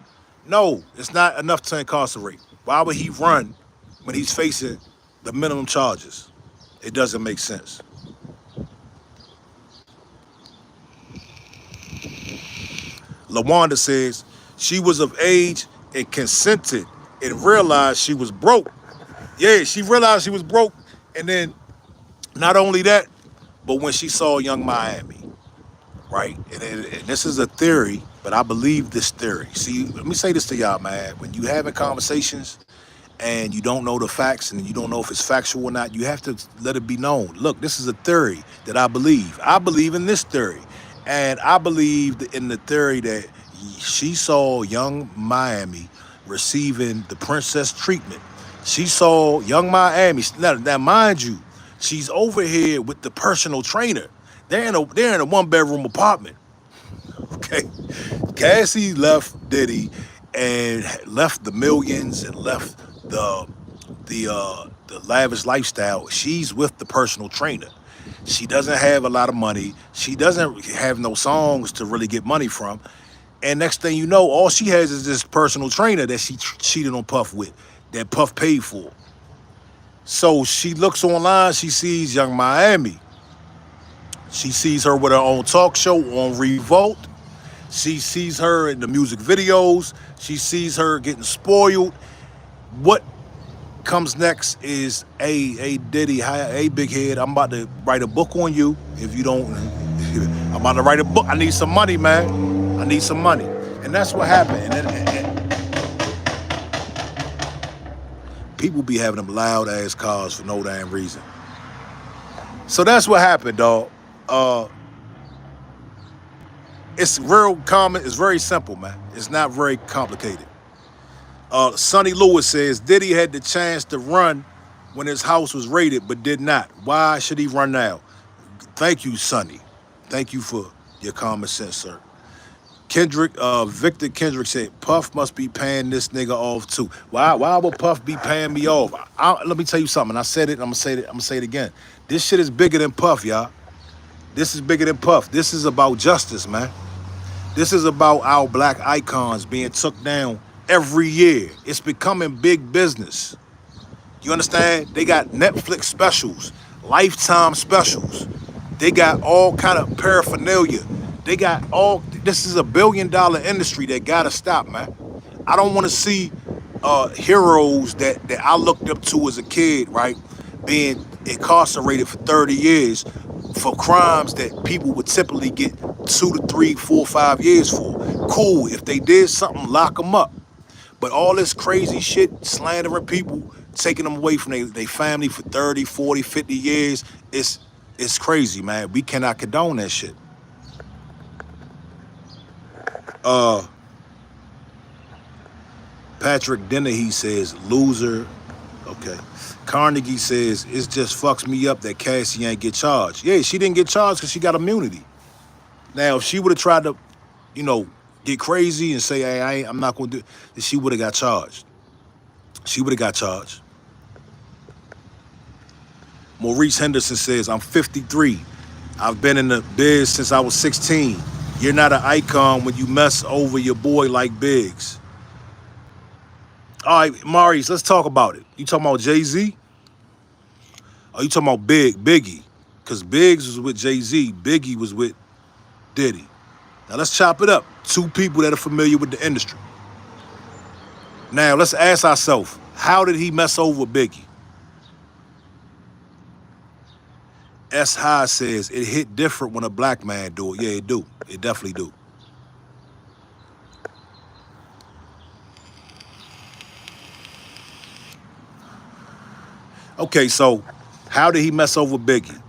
no, it's not enough to incarcerate. Why would he run when he's facing the minimum charges? It doesn't make sense. LaWanda says she was of age and consented and realized she was broke. Yeah, she realized she was broke. And then not only that, but when she saw Young Miami, right? And this is a theory, but I believe this theory. See, let me say this to y'all, man. When you having conversations and you don't know the facts and you don't know if it's factual or not, you have to let it be known. Look, this is a theory that I believe. I believe in this theory. And I believe in the theory that she saw Young Miami receiving the princess treatment. She saw Young Miami. Now mind you, she's over here with the personal trainer. They're in a one-bedroom apartment. Okay. Cassie left Diddy and left the millions and left the lavish lifestyle. She's with the personal trainer. She doesn't have a lot of money. She doesn't have no songs to really get money from. And next thing you know, all she has is this personal trainer that she cheated on Puff with, that Puff paid for. So she looks online, she sees Young Miami. She sees her with her own talk show on Revolt. She sees her in the music videos. She sees her getting spoiled. What comes next is, hey Diddy, hey big head, I'm about to write a book on you. If you don't, I'm about to write a book. I need some money, man. I need some money. And that's what happened. And people be having them loud ass cars for no damn reason. So that's what happened, dog. It's real common. It's very simple, man. It's not very complicated. Sonny Lewis says Diddy had the chance to run when his house was raided, but did not. Why should he run now? Thank you, Sonny. Thank you for your common sense, sir. Victor Kendrick said, Puff must be paying this nigga off too. Why would Puff be paying me off? Let me tell you something. I said it, I'm gonna say it again. This shit is bigger than Puff, y'all. This is bigger than Puff. This is about justice, man. This is about our black icons being took down every year. It's becoming big business. You understand? They got Netflix specials, Lifetime specials. They got all kind of paraphernalia. They got all, this is $1 billion industry that gotta stop, man. I don't wanna see heroes that I looked up to as a kid, right, being incarcerated for 30 years for crimes that people would typically get 2 to 3, 4, 5 years for. Cool, if they did something, lock them up. But all this crazy shit, slandering people, taking them away from their family for 30, 40, 50 years, it's crazy, man. We cannot condone that shit. Patrick Dennehy says, loser. Okay. Carnegie says, it just fucks me up that Cassie ain't get charged. Yeah, she didn't get charged because she got immunity. Now, if she would have tried to, get crazy and say, hey, I'm not going to do it, then she would have got charged. She would have got charged. Maurice Henderson says, I'm 53. I've been in the biz since I was 16. You're not an icon when you mess over your boy like Biggs. All right, Maurice, let's talk about it. You talking about Jay-Z? Or you talking about Biggie? Because Biggs was with Jay-Z. Biggie was with Diddy. Now let's chop it up. Two people that are familiar with the industry. Now let's ask ourselves, how did he mess over Biggie? S. High says, it hit different when a black man do it. Yeah, it do. It definitely do. Okay, so how did he mess over Biggie?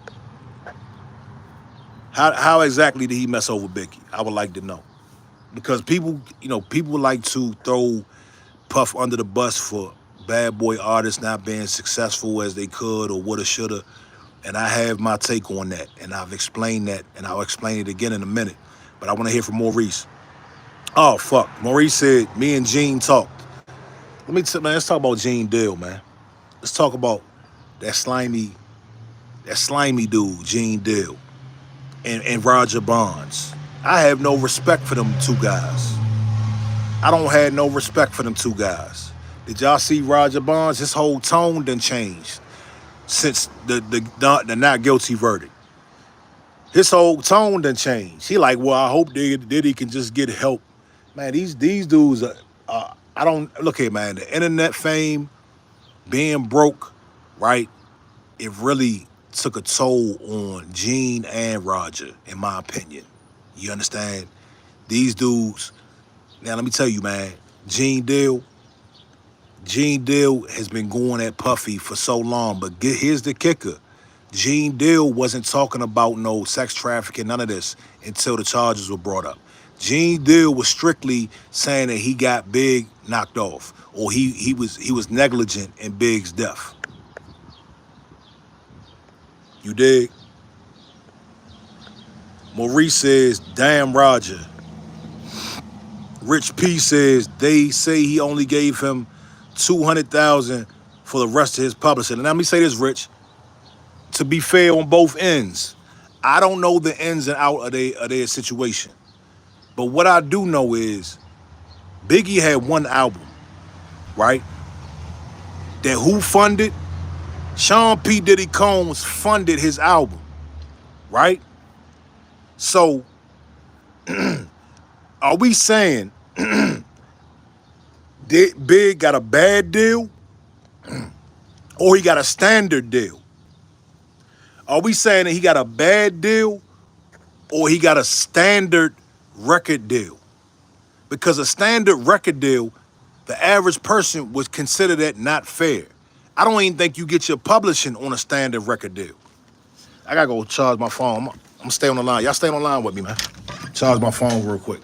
How exactly did he mess over Biggie? I would like to know. Because people like to throw Puff under the bus for bad boy artists not being successful as they could or woulda, shoulda. And I have my take on that. And I've explained that, and I'll explain it again in a minute. But I want to hear from Maurice. Oh, fuck. Maurice said, me and Gene talked. Let's talk about Gene Deal, man. Let's talk about that slimy dude, Gene Deal, and Roger Bonds. I have no respect for them two guys. I don't have no respect for them two guys. Did y'all see Roger Bonds? His whole tone done changed. since the not guilty verdict. His whole tone done changed. He like, well, I hope Diddy can just get help. Man, these dudes are, I don't, look here, man, the internet fame, being broke, right? It really took a toll on Gene and Roger, in my opinion. You understand? These dudes, now let me tell you, man, Gene Deal has been going at Puffy for so long, but here's the kicker. Gene Deal wasn't talking about no sex trafficking, none of this, until the charges were brought up. Gene Deal was strictly saying that he got Big knocked off, or he was negligent in Big's death. You dig? Maurice says, damn Roger. Rich P says, they say he only gave him $200,000 for the rest of his publishing. And let me say this, Rich, to be fair on both ends, I don't know the ins and out of their situation. But what I do know is Biggie had one album, right? That who funded? Sean P. Diddy Combs funded his album, right? So, are we saying Big got a bad deal or he got a standard deal? Are we saying that he got a bad deal or he got a standard record deal? Because a standard record deal, the average person would consider that not fair. I don't even think you get your publishing on a standard record deal. I gotta go charge my phone. I'm gonna stay on the line. Y'all stay on the line with me, man. Charge my phone real quick.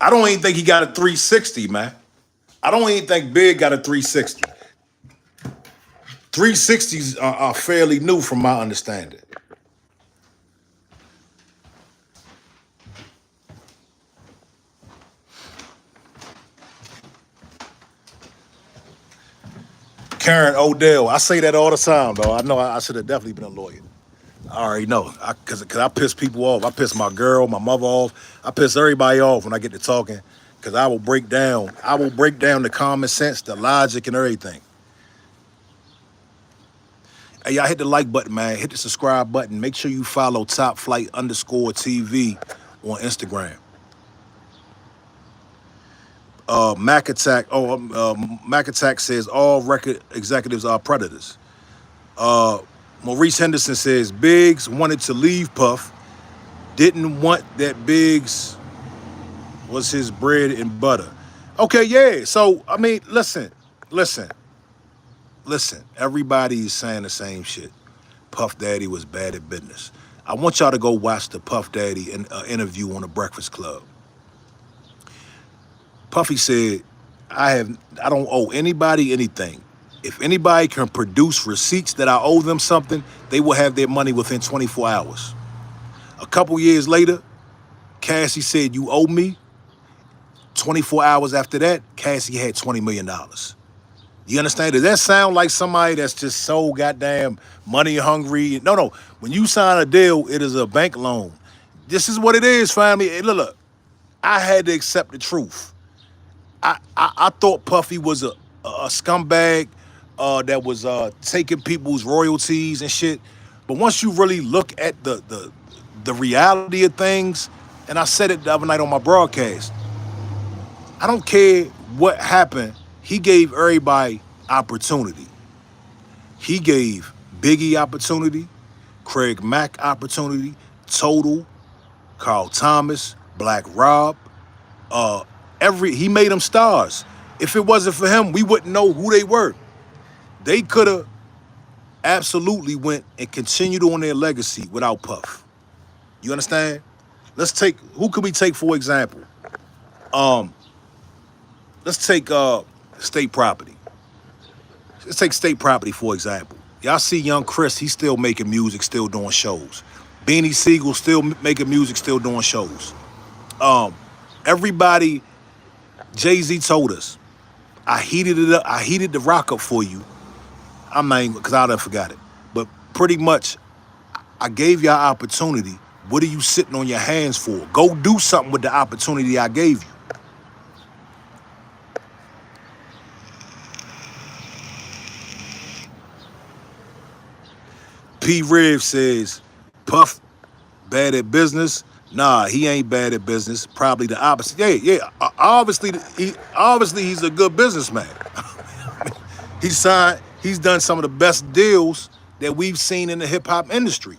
I don't even think he got a 360, man. I don't even think Big got a 360. 360s are fairly new from my understanding. Karen Odell, I say that all the time, though. I know I should have definitely been a lawyer. I already know, cause I piss people off. I piss my girl, my mother off. I piss everybody off when I get to talking, cause I will break down the common sense, the logic, and everything. Hey, y'all hit the like button, man. Hit the subscribe button. Make sure you follow Top Flight _TV on Instagram. Mac Attack. Mac Attack says all record executives are predators. Maurice Henderson says Biggs wanted to leave Puff, didn't want that Biggs was his bread and butter. Okay, yeah. So I mean, listen. Everybody is saying the same shit. Puff Daddy was bad at business. I want y'all to go watch the Puff Daddy interview on the Breakfast Club. Puffy said, I don't owe anybody anything. If anybody can produce receipts that I owe them something, they will have their money within 24 hours. A couple years later, Cassie said, you owe me. 24 hours after that, Cassie had $20 million. You understand? Does that sound like somebody that's just so goddamn money hungry? No. When you sign a deal, it is a bank loan. This is what it is, family. Hey, look, I had to accept the truth. I thought Puffy was a scumbag that was taking people's royalties and shit. But once you really look at the reality of things, and I said it the other night on my broadcast, I don't care what happened. He gave everybody opportunity. He gave Biggie opportunity, Craig Mack opportunity, Total, Carl Thomas, Black Rob. He made them stars. If it wasn't for him, we wouldn't know who they were. They could have absolutely went and continued on their legacy without Puff. You understand? Who could we take for example? Let's take state property. Let's take state property for example. Y'all see young Chris, he's still making music, still doing shows. Beanie Siegel still making music, still doing shows. Everybody, Jay-Z told us, I heated it up, I heated the rock up for you. I'm not even, because I done forgot it. But pretty much, I gave y'all opportunity. What are you sitting on your hands for? Go do something with the opportunity I gave you. P. Riv says, Puff bad at business. Nah, he ain't bad at business. Probably the opposite. Yeah. Obviously he's a good businessman. He's done some of the best deals that we've seen in the hip hop industry.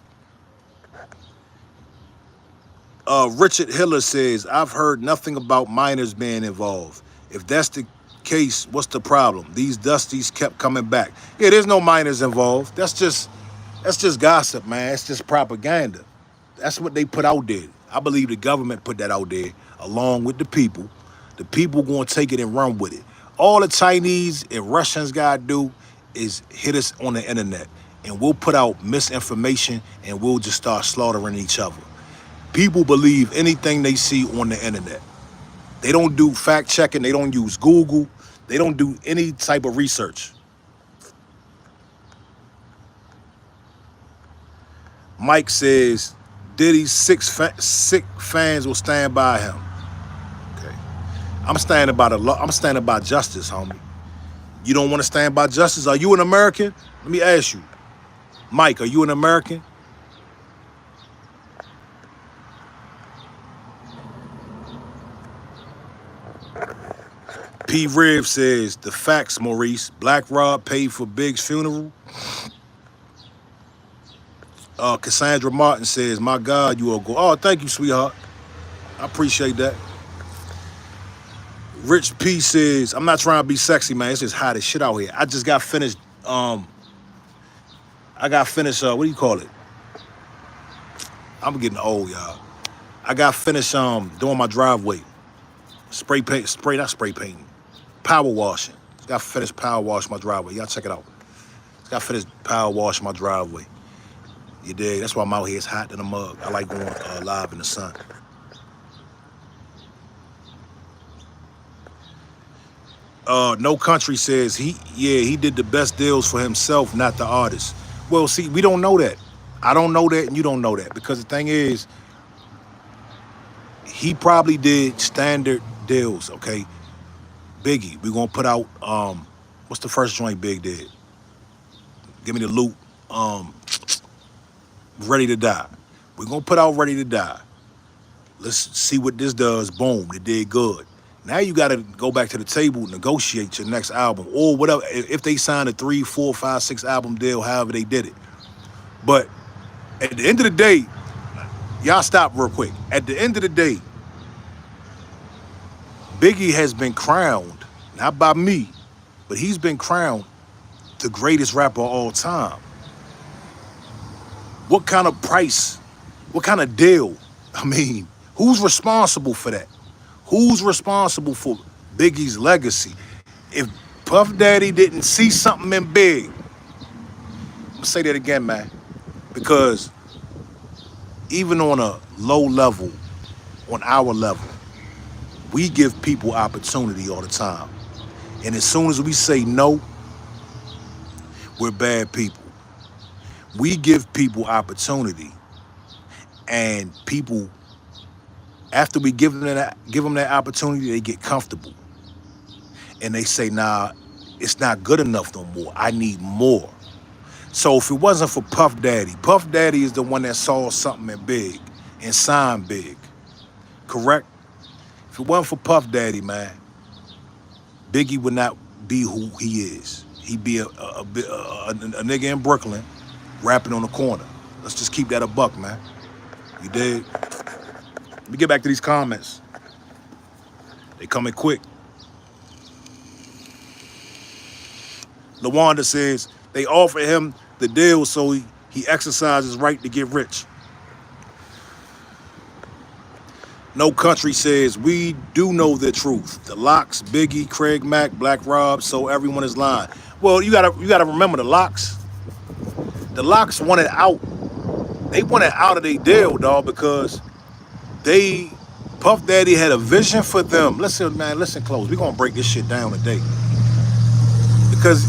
Richard Hiller says, I've heard nothing about minors being involved. If that's the case, what's the problem? These Dusties kept coming back. Yeah, there's no minors involved. That's just gossip, man. It's just propaganda. That's what they put out there. I believe the government put that out there along with the people. The people gonna take it and run with it. All the Chinese and Russians gotta do is hit us on the internet, and we'll put out misinformation and we'll just start slaughtering each other. People believe anything they see on the internet. They don't do fact checking. They don't use Google. They don't do any type of research. Mike says, Diddy's sick fans will stand by him. Okay, I'm standing by the law. I'm standing by justice, homie. You don't want to stand by justice? Are you an American? Let me ask you, Mike. Are you an American? P. Riv says, the facts, Maurice. Black Rob paid for Big's funeral. Cassandra Martin says, my God, you are go. Oh, thank you, sweetheart. I appreciate that. Rich P says, I'm not trying to be sexy, man. It's just hot as shit out here. I just got finished, what do you call it? I'm getting old, y'all. I got finished doing my driveway. Not spray painting. Power washing. Got finished power wash my driveway. Y'all check it out. Got finished power wash my driveway. You dig? That's why I'm out here. It's hot in the mug. I like going live in the sun. No Country says he did the best deals for himself, not the artist. Well, see, we don't know that. I don't know that, and you don't know that, because the thing is, he probably did standard deals. Okay, Biggie, we gonna put out what's the first joint Big did? Give me the loop. Ready to Die. We're gonna put out Ready to Die. Let's see what this does. Boom, it did good. Now you gotta go back to the table, negotiate your next album or whatever. If they signed a 3, 4, 5, 6 album deal, however they did it. But at the end of the day, y'all stop real quick. At the end of the day, Biggie has been crowned, not by me, but he's been crowned the greatest rapper of all time. What kind of price? What kind of deal? I mean, who's responsible for that? Who's responsible for Biggie's legacy? If Puff Daddy didn't see something in Big, I'm gonna say that again, man, because even on a low level, on our level, we give people opportunity all the time. And as soon as we say no, we're bad people. We give people opportunity, and people, after we give them that opportunity, they get comfortable. And they say, nah, it's not good enough no more. I need more. So if it wasn't for Puff Daddy is the one that saw something in Big and signed Big, correct? If it wasn't for Puff Daddy, man, Biggie would not be who he is. He'd be a nigga in Brooklyn rapping on the corner. Let's just keep that a buck, man. You dig? Let me get back to these comments. They coming quick. LaWanda says they offer him the deal so he exercises his right to get rich. No Country says we do know the truth. The Locks, Biggie, Craig Mack, Black Rob, so everyone is lying. Well, you gotta remember the Locks. The Locks wanted out. They wanted out of their deal, dog, because Puff Daddy had a vision for them. Listen, man, listen close. We're gonna break this shit down today. Because,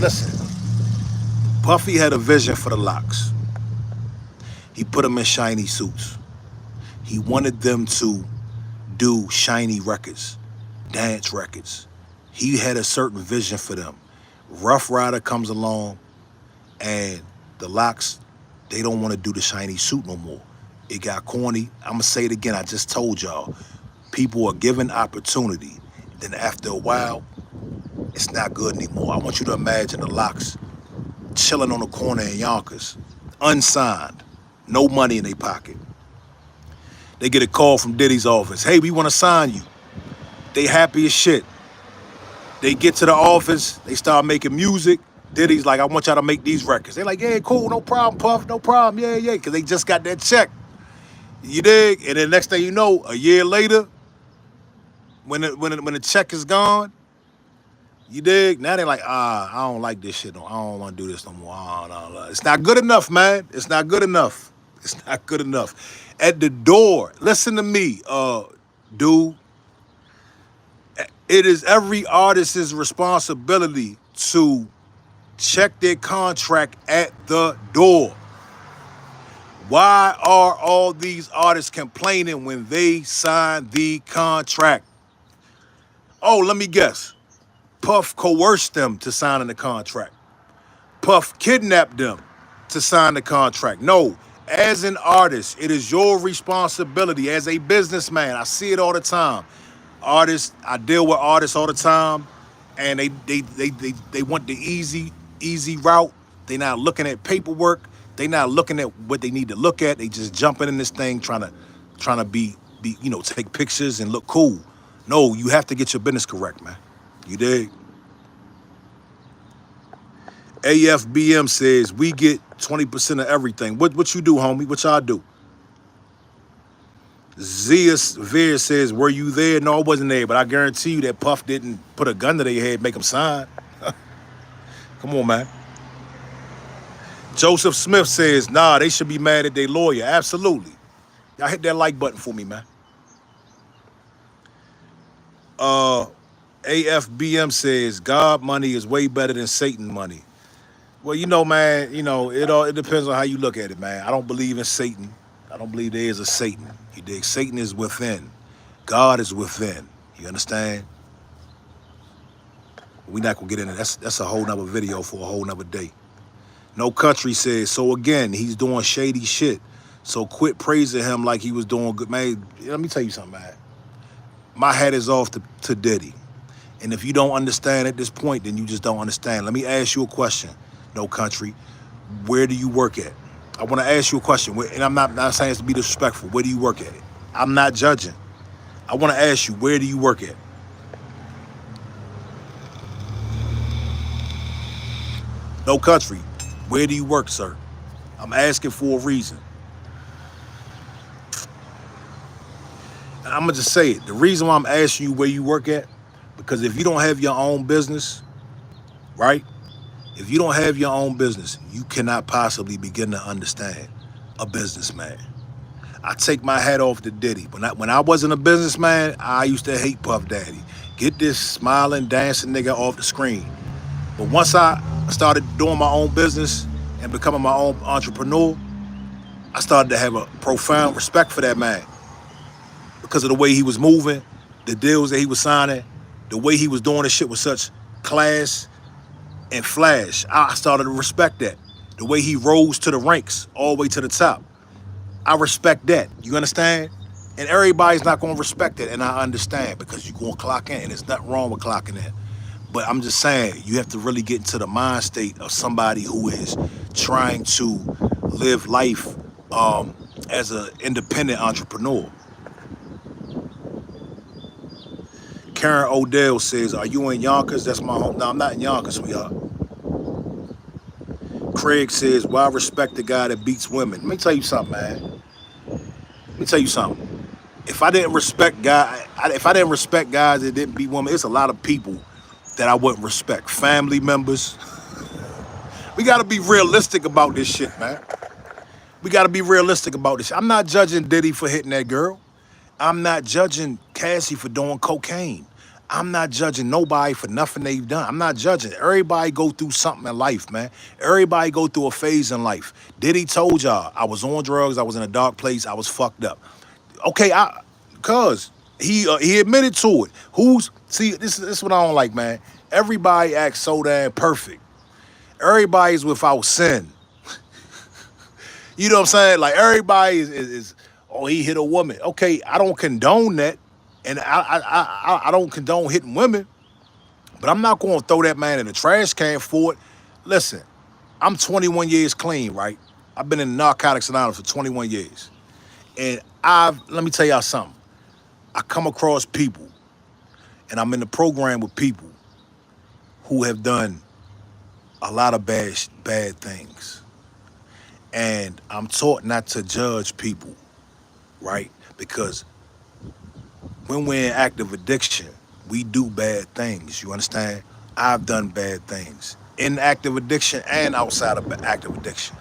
listen, Puffy had a vision for the Locks. He put them in shiny suits. He wanted them to do shiny records, dance records. He had a certain vision for them. Rough Rider comes along and The locks, they don't want to do the shiny suit no more. It got corny. I'm going to say it again. I just told y'all. People are given opportunity. Then after a while, it's not good anymore. I want you to imagine the locks chilling on the corner in Yonkers, unsigned, no money in their pocket. They get a call from Diddy's office. Hey, we want to sign you. They happy as shit. They get to the office. They start making music. Diddy's like, I want y'all to make these records. They're like, yeah, cool, no problem, Puff, no problem, yeah, yeah, because they just got that check. You dig? And then next thing you know, a year later, when the check is gone, you dig? Now they're like, I don't like this shit. No, I don't want to do this no more. No. It's not good enough, man. It's not good enough. It's not good enough. At the door, listen to me, dude. It is every artist's responsibility to check their contract at the door. Why are all these artists complaining when they sign the contract? Oh, let me guess. Puff coerced them to sign the contract. Puff kidnapped them to sign the contract. No, as an artist, it is your responsibility. As a businessman, I see it all the time. Artists, I deal with artists all the time, and they want the easy route. They not looking at paperwork. They not looking at what they need to look at. They just jumping in this thing, trying to be take pictures and look cool. No, you have to get your business correct, man. You dig? AFBM says we get 20% of everything. What you do, homie? What y'all do? Zeus Veer says, were you there? No, I wasn't there, but I guarantee you that Puff didn't put a gun to their head, make them sign. Come on, man. Joseph Smith says, nah, they should be mad at their lawyer. Absolutely. Y'all hit that like button for me, man. AFBM says, God money is way better than Satan money. Well, man, it depends on how you look at it, man. I don't believe in Satan. I don't believe there is a Satan. You dig? Satan is within. God is within. You understand? We're not gonna get into that. That's a whole nother video for a whole nother day. No Country says, so again, he's doing shady shit. So quit praising him like he was doing good. Man, let me tell you something, man. My hat is off to Diddy. And if you don't understand at this point, then you just don't understand. Let me ask you a question, No Country. Where do you work at? I want to ask you a question, and I'm not saying this to be disrespectful. Where do you work at? I'm not judging. I want to ask you, where do you work at? No Country, where do you work, sir? I'm asking for a reason. And I'm going to just say it. The reason why I'm asking you where you work at, because if you don't have your own business, right? If you don't have your own business, you cannot possibly begin to understand a businessman. I take my hat off to Diddy. When I wasn't a businessman, I used to hate Puff Daddy. Get this smiling, dancing nigga off the screen. But once I started doing my own business and becoming my own entrepreneur, I started to have a profound respect for that man because of the way he was moving, the deals that he was signing, the way he was doing this shit with such class and flash. I started to respect that. The way he rose to the ranks all the way to the top. I respect that. You understand? And everybody's not going to respect it, and I understand because you're going to clock in, and there's nothing wrong with clocking in. But I'm just saying, you have to really get into the mind state of somebody who is trying to live life as an independent entrepreneur. Karen Odell says, are you in Yonkers? That's my home. No, I'm not in Yonkers, sweetheart. Craig says, well, I respect the guy that beats women. Let me tell you something, man. Let me tell you something. If I didn't respect guys that didn't beat women, it's a lot of people that I wouldn't respect. Family members. We got to be realistic about this shit, man. We got to be realistic about this. I'm not judging Diddy for hitting that girl. I'm not judging Cassie for doing cocaine. I'm not judging nobody for nothing they've done. I'm not judging. Everybody go through something in life, man. Everybody go through a phase in life. Diddy told y'all, I was on drugs, I was in a dark place, I was fucked up. Okay, cause he admitted to it. This is what I don't like, man. Everybody acts so damn perfect. Everybody's without sin. You know what I'm saying? Like everybody is oh, he hit a woman. Okay, I don't condone that, and I don't condone hitting women, but I'm not going to throw that man in the trash can for it. Listen, I'm 21 years clean, right? I've been in Narcotics Anonymous for 21 years, and let me tell y'all something. I come across people, and I'm in the program with people who have done a lot of bad things, and I'm taught not to judge people, right? Because when we're in active addiction, we do bad things. You understand? I've done bad things in active addiction and outside of active addiction.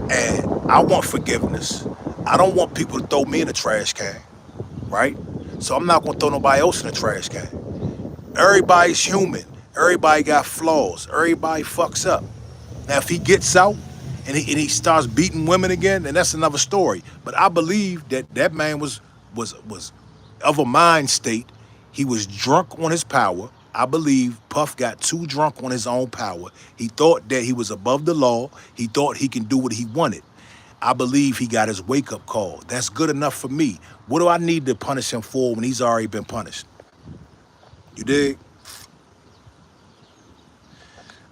And I want forgiveness. I don't want people to throw me in the trash can, right? So I'm not gonna throw nobody else in the trash can. Everybody's human. Everybody got flaws. Everybody fucks up. Now, if he gets out and he starts beating women again, then that's another story. But I believe that that man was of a mind state. He was drunk on his power. I believe Puff got too drunk on his own power. He thought that he was above the law. He thought he can do what he wanted. I believe he got his wake-up call. That's good enough for me. What do I need to punish him for when he's already been punished? You dig?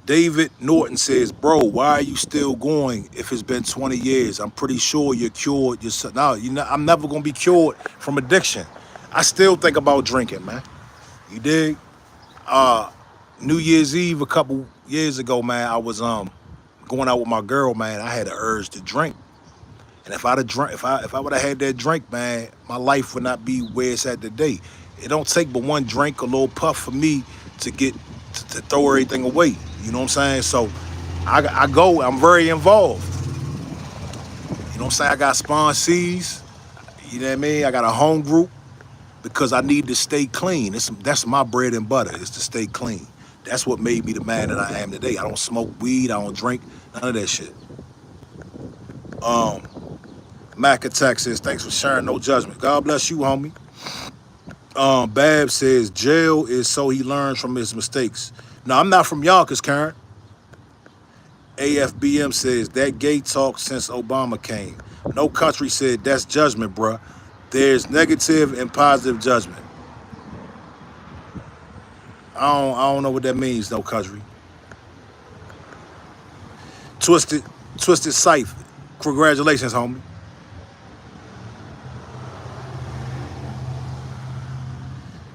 David Norton says, bro, why are you still going if it's been 20 years? I'm pretty sure you're cured. No, I'm never going to be cured from addiction. I still think about drinking, man. You dig? New Year's Eve a couple years ago, man, I was going out with my girl, man. I had an urge to drink. And if I'd have drunk, if I would have had that drink, man, my life would not be where it's at today. It don't take but one drink, a little puff for me to to throw everything away. You know what I'm saying? So I'm very involved. You know what I'm saying? I got sponsees, you know what I mean? I got a home group because I need to stay clean. That's my bread and butter, is to stay clean. That's what made me the man that I am today. I don't smoke weed, I don't drink, none of that shit. Mac Attack says, thanks for sharing, no judgment. God bless you, homie. Bab says, jail is so he learns from his mistakes. No, I'm not from Yonkers, Karen. AFBM says, that gay talk since Obama came. No Country said, that's judgment, bruh. There's negative and positive judgment. I don't know what that means, No Country. Twisted Scythe. Congratulations, homie.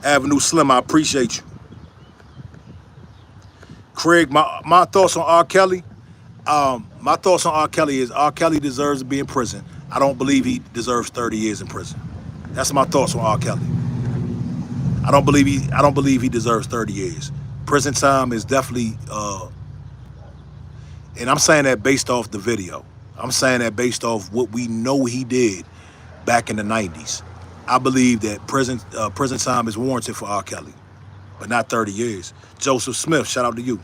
Avenue Slim, I appreciate you. Craig, my thoughts on R. Kelly. My thoughts on R. Kelly is R. Kelly deserves to be in prison. I don't believe he deserves 30 years in prison. That's my thoughts on R. Kelly. I don't believe he deserves 30 years. Prison time is definitely and I'm saying that based off the video. I'm saying that based off what we know he did back in the 90s. I believe that prison time is warranted for R. Kelly, but not 30 years. Joseph Smith, shout out to you.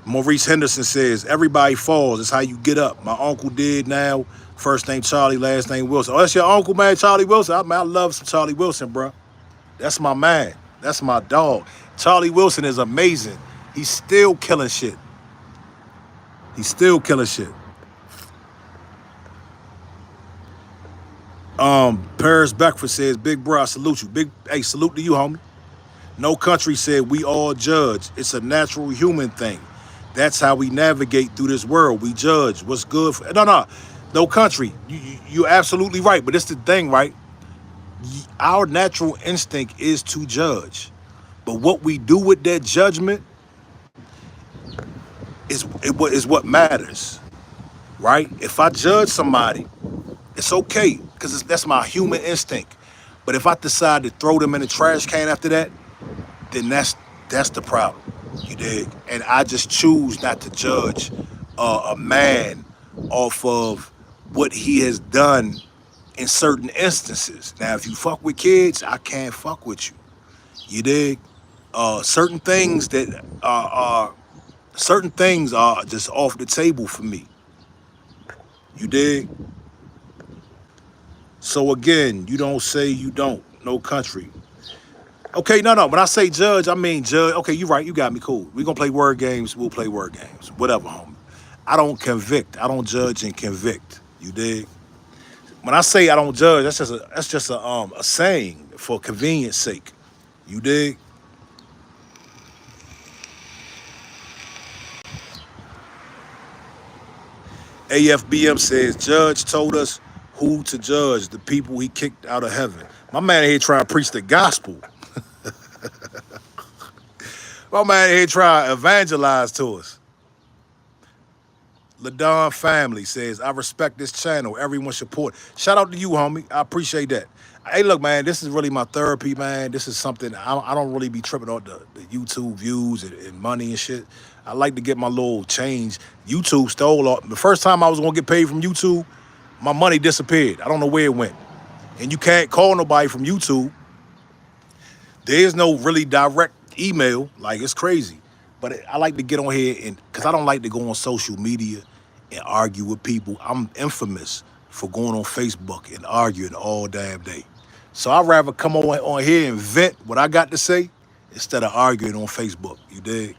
Maurice Henderson says, everybody falls. It's how you get up. My uncle did now. First name Charlie, last name Wilson. Oh, that's your uncle, man, Charlie Wilson? I love some Charlie Wilson, bro. That's my man. That's my dog. Charlie Wilson is amazing. He's still killing shit. He's still killing shit. Paris Beckford says, big bro, I salute you. Hey, salute to you, homie. No Country said, we all judge. It's a natural human thing. That's how we navigate through this world. We judge what's good for... No Country. You're absolutely right. But it's the thing, right? Our natural instinct is to judge. But what we do with that judgment is what matters, right? If I judge somebody, it's okay, because that's my human instinct. But if I decide to throw them in the trash can after that, then that's the problem. You dig? And I just choose not to judge a man off of what he has done in certain instances. Now, if you fuck with kids, I can't fuck with you. You dig? Certain things are just off the table for me. You dig? So again, you don't say you don't. No Country. Okay, no. When I say judge, I mean judge. Okay, you're right. You got me. Cool. We're going to play word games. We'll play word games. Whatever, homie. I don't convict. I don't judge and convict. You dig? When I say I don't judge, that's just a saying for convenience sake. You dig? AFBM says judge told us who to judge, the people he kicked out of heaven. My man here trying to preach the gospel. My man here trying to evangelize to us. Ladon family says, I respect this channel. Everyone support. Shout out to you, homie. I appreciate that. Hey, look, man, this is really my therapy, man. This is something I don't really be tripping on the YouTube views and money and shit. I like to get my little change. YouTube stole all. The first time I was going to get paid from YouTube, my money disappeared. I don't know where it went. And you can't call nobody from YouTube. There's no really direct email. Like, it's crazy. But I like to get on here and because I don't like to go on social media and argue with people. I'm infamous for going on Facebook and arguing all damn day. So I'd rather come on here and vent what I got to say instead of arguing on Facebook. You dig?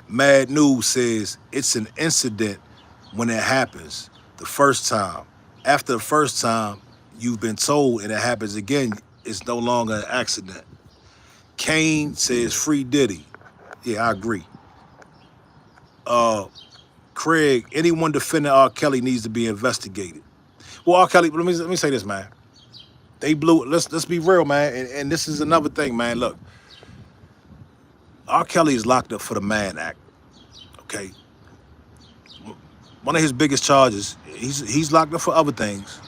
Mad News says it's an incident when it happens the first time. After the first time, you've been told and it happens again, it's no longer an accident. Kane says free Diddy. Yeah, I agree. Craig, anyone defending R. Kelly needs to be investigated. Well, R. Kelly, let me say this, man. They blew it. Let's be real, man. And this is another thing, man. Look, R. Kelly is locked up for the Mann Act. Okay. One of his biggest charges, he's locked up for other things.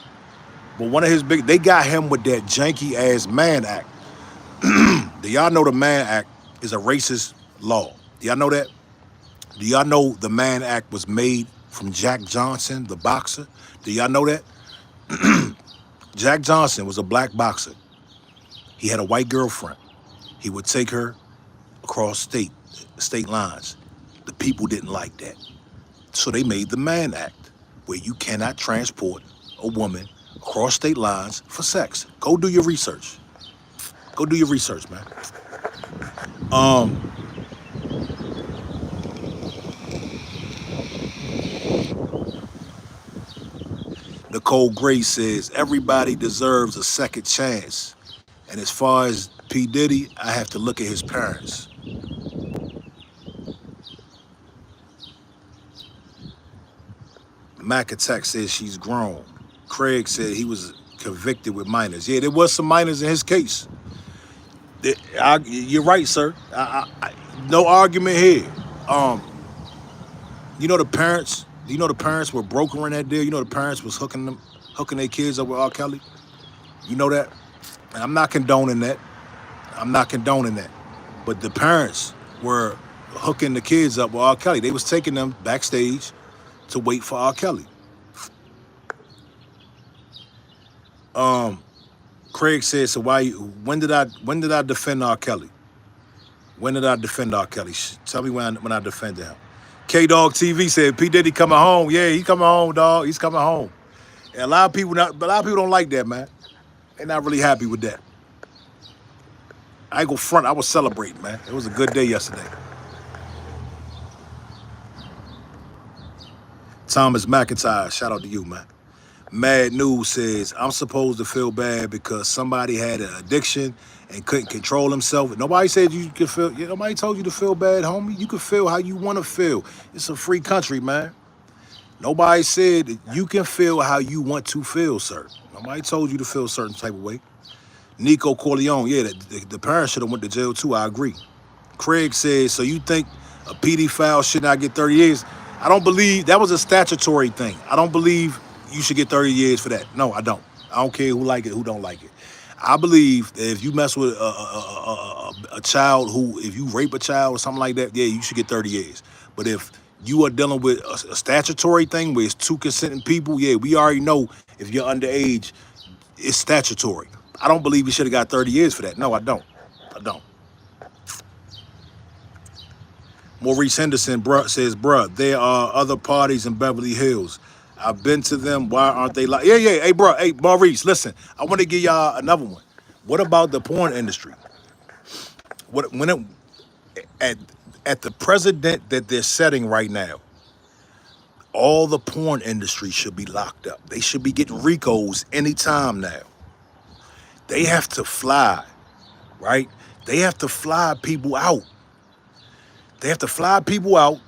But one of his they got him with that janky ass Mann Act. Do y'all know the Mann Act is a racist law? Do y'all know that? Do y'all know the Mann Act was made from Jack Johnson, the boxer? Do y'all know that? Jack Johnson was a black boxer. He had a white girlfriend. He would take her across state lines. The people didn't like that. So they made the Mann Act, where you cannot transport a woman across state lines for sex. Go do your research. Go do your research, man. Nicole Gray says, everybody deserves a second chance. And as far as P. Diddy, I have to look at his parents. Mac Attack says she's grown. Craig said he was convicted with minors. Yeah, there was some minors in his case. You're right, sir. No argument here. You know the parents. You know the parents were brokering that deal. You know the parents was hooking their kids up with R. Kelly. You know that. And I'm not condoning that. I'm not condoning that. But the parents were hooking the kids up with R. Kelly. They was taking them backstage to wait for R. Kelly. Craig said, so when did I defend R. Kelly? When did I defend R. Kelly? Tell me when I defended him. K-Dog TV said, P. Diddy coming home. Yeah, he coming home, dog. He's coming home. And a lot of people don't like that, man. They're not really happy with that. I ain't go front. I was celebrating, man. It was a good day yesterday. Thomas McIntyre, shout out to you, man. Mad News says, I'm supposed to feel bad because somebody had an addiction and couldn't control himself. Nobody said you could feel, nobody told you to feel bad, homie. You can feel how you want to feel. It's a free country, man. Nobody said that you can feel how you want to feel, sir. Nobody told you to feel a certain type of way. Nico Corleone, yeah, the parents should have went to jail too, I agree. Craig says, so you think a pedophile should not get 30 years? I don't believe, that was a statutory thing. I don't believe you should get 30 years for that. No, I don't. I don't care who like it, who don't like it. I believe that if you mess with a child if you rape a child or something like that, yeah, you should get 30 years. But if you are dealing with a statutory thing where it's two consenting people, yeah, we already know if you're underage, it's statutory. I don't believe you should have got 30 years for that. No, I don't. I don't. Maurice Henderson says, bruh, there are other parties in Beverly Hills. I've been to them. Why aren't they like? Yeah. Hey, bro. Hey, Maurice, listen. I want to give y'all another one. What about the porn industry? At the precedent that they're setting right now, all the porn industry should be locked up. They should be getting RICOs anytime now. They have to fly, right? They have to fly people out. They have to fly people out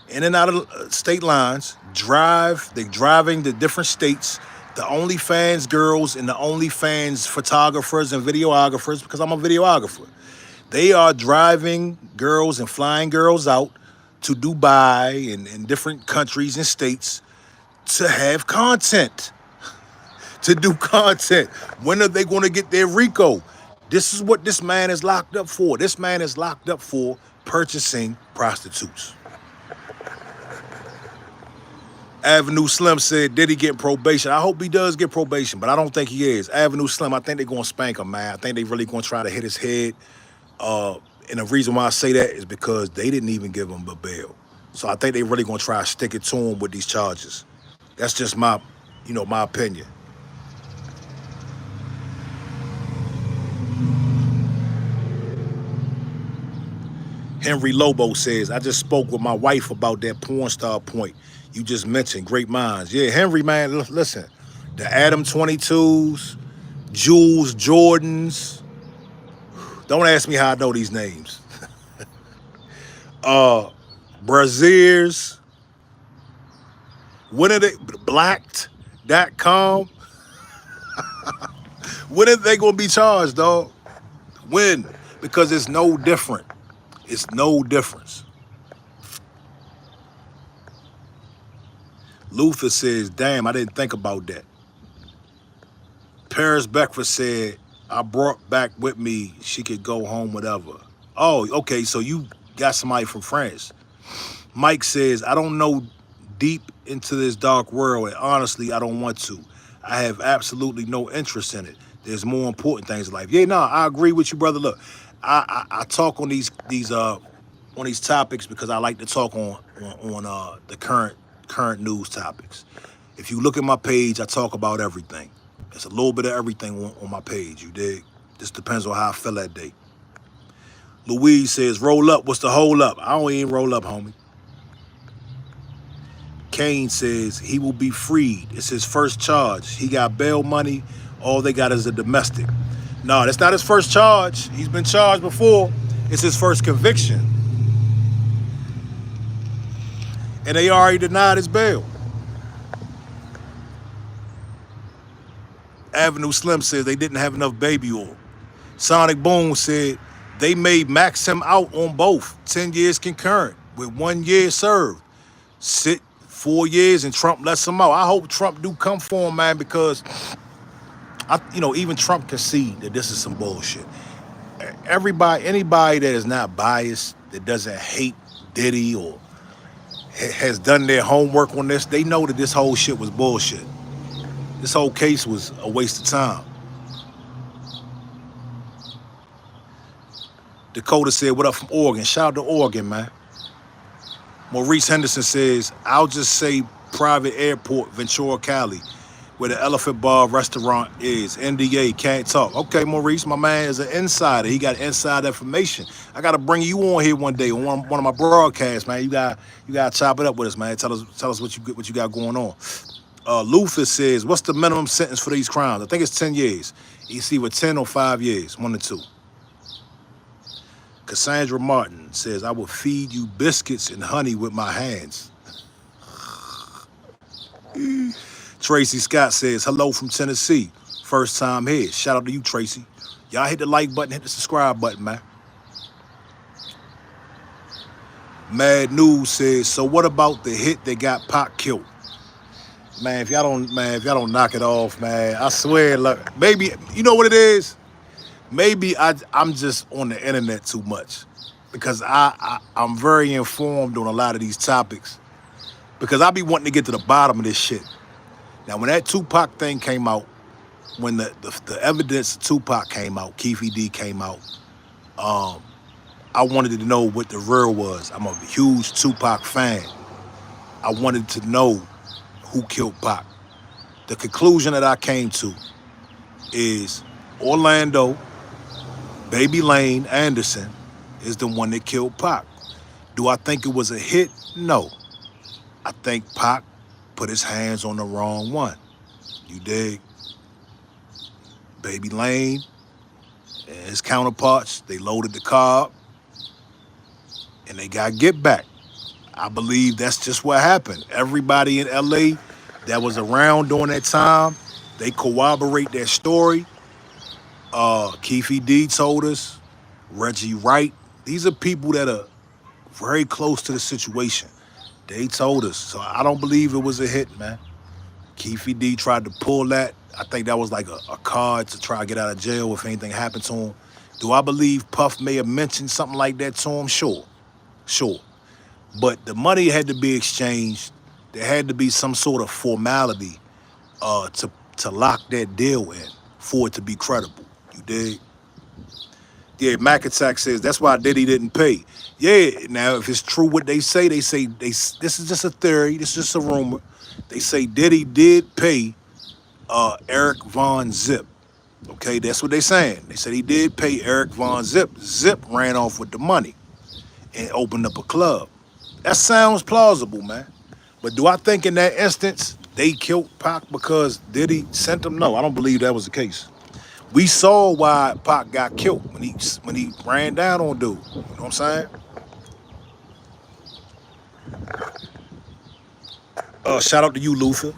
in and out of state lines, they're driving to different states, the OnlyFans girls and the OnlyFans photographers and videographers, because I'm a videographer. They are driving girls and flying girls out to Dubai and different countries and states to have content, to do content. When are they going to get their RICO? This is what this man is locked up for. This man is locked up for purchasing prostitutes. Avenue Slim said, Diddy getting probation? I hope he does get probation, but I don't think he is. Avenue Slim, I think they're going to spank him, man. I think they really going to try to hit his head. And the reason why I say that is because they didn't even give him a bail. So I think they really going to try to stick it to him with these charges. That's just my opinion. Henry Lobo says, I just spoke with my wife about that porn star point you just mentioned. Great minds. Yeah, Henry, man, listen. The Adam 22s, Jules Jordans. Don't ask me how I know these names. Braziers. When are they? Blacked.com. When are they going to be charged, dog? When? Because it's no different. It's no difference. Luther says, damn, I didn't think about that. Paris Beckford said, I brought back with me, she could go home, whatever. Oh, okay, so you got somebody from France. Mike says, I don't know deep into this dark world, and honestly, I don't want to. I have absolutely no interest in it. There's more important things in life. Yeah, no, I agree with you, brother. Look, I talk on these topics because I like to talk on the current news topics. If you look at my page, I talk about everything. There's a little bit of everything on my page, you dig? Just depends on how I feel that day. Louise says, roll up, what's the hold up? I don't even roll up, homie. Kane says, he will be freed. It's his first charge. He got bail money. All they got is a domestic. No, that's not his first charge. He's been charged before. It's his first conviction. And they already denied his bail. Avenue Slim says they didn't have enough baby oil. Sonic Boom said they may max him out on both. 10 years concurrent with 1 year served. Sit 4 years and Trump lets him out. I hope Trump do come for him, man, because even Trump can see that this is some bullshit. Anybody that is not biased, that doesn't hate Diddy or has done their homework on this, they know that this whole shit was bullshit. This whole case was a waste of time. Dakota said, what up from Oregon? Shout out to Oregon, man. Maurice Henderson says, I'll just say private airport, Ventura, Cali, where the Elephant Bar restaurant is. NDA, can't talk. Okay, Maurice, my man is an insider. He got inside information. I got to bring you on here one day on one of my broadcasts, man. You got to chop it up with us, man. Tell us what you got going on. Luther says, what's the minimum sentence for these crimes? I think it's 10 years. It's either 10 or 5 years, 1 or 2. Cassandra Martin says, I will feed you biscuits and honey with my hands. Tracy Scott says, hello from Tennessee. First time here. Shout out to you, Tracy. Y'all hit the like button, hit the subscribe button, man. Mad News says, so what about the hit that got Pac killed? Man, if y'all don't knock it off, man, I swear, look, maybe, you know what it is? Maybe I'm just on the internet too much because I'm very informed on a lot of these topics because I be wanting to get to the bottom of this shit. Now, when that Tupac thing came out, when the evidence of Tupac came out, Keefe D came out, I wanted to know what the real was. I'm a huge Tupac fan. I wanted to know who killed Pac. The conclusion that I came to is Orlando Baby Lane Anderson is the one that killed Pac. Do I think it was a hit? No. I think Pac put his hands on the wrong one. You dig? Baby Lane and his counterparts, they loaded the car up and they got get back. I believe that's just what happened. Everybody in LA that was around during that time, they corroborate that story. Keefe D told us, Reggie Wright. These are people that are very close to the situation. They told us. So I don't believe it was a hit, man. Keefe D tried to pull that. I think that was like a card to try to get out of jail if anything happened to him. Do I believe Puff may have mentioned something like that to him? Sure. But the money had to be exchanged. There had to be some sort of formality to lock that deal in for it to be credible. You dig? Yeah, Mac Attack says that's why Diddy didn't pay. Yeah, now if it's true what they say this is just a theory, this is just a rumor. They say Diddy did pay Eric Von Zip. Okay, that's what they're saying. They said he did pay Eric Von Zip. Zip ran off with the money and opened up a club. That sounds plausible, man. But do I think in that instance they killed Pac because Diddy sent them? No, I don't believe that was the case. We saw why Pac got killed when he ran down on dude. You know what I'm saying? Shout out to you, Luther.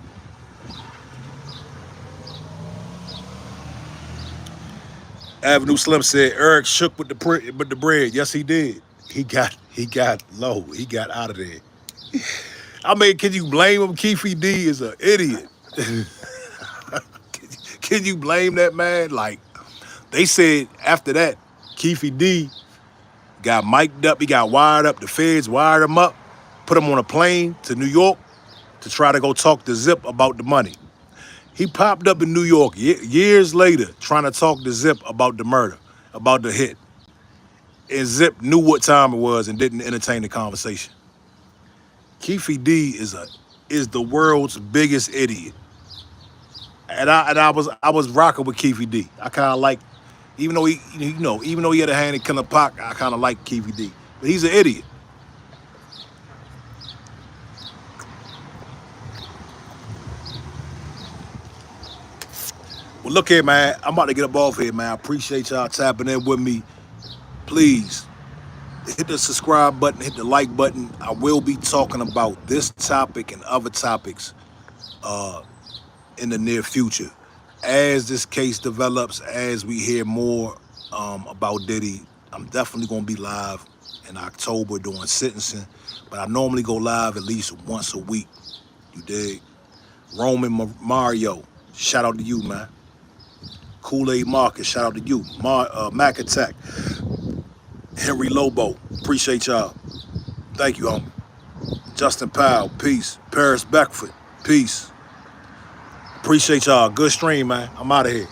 Avenue Slim said Eric shook with the bread. Yes, he did. He got low. He got out of there. I mean, can you blame him? Keefe D is an idiot. Can you blame that man? Like, they said after that, Keefe D got mic'd up. He got wired up. The feds wired him up, put him on a plane to New York to try to go talk to Zip about the money. He popped up in New York years later trying to talk to Zip about the murder, about the hit. And Zip knew what time it was and didn't entertain the conversation. Keefe D is the world's biggest idiot. And I was rocking with Keefe D. I kind of like, even though he had a hand in killing Pac, I kind of like Keefe D. But he's an idiot. Well, look here, man. I'm about to get up off here, man. I appreciate y'all tapping in with me. Please hit the subscribe button, hit the like button. I will be talking about this topic and other topics in the near future. As this case develops, as we hear more about Diddy, I'm definitely going to be live in October doing sentencing. But I normally go live at least once a week. You dig? Roman Mario, shout out to you, man. Kool-Aid Marcus, shout out to you. Mac Attack. Henry Lobo, appreciate y'all. Thank you, homie. Justin Powell, peace. Paris Beckford, peace. Appreciate y'all. Good stream, man. I'm out of here.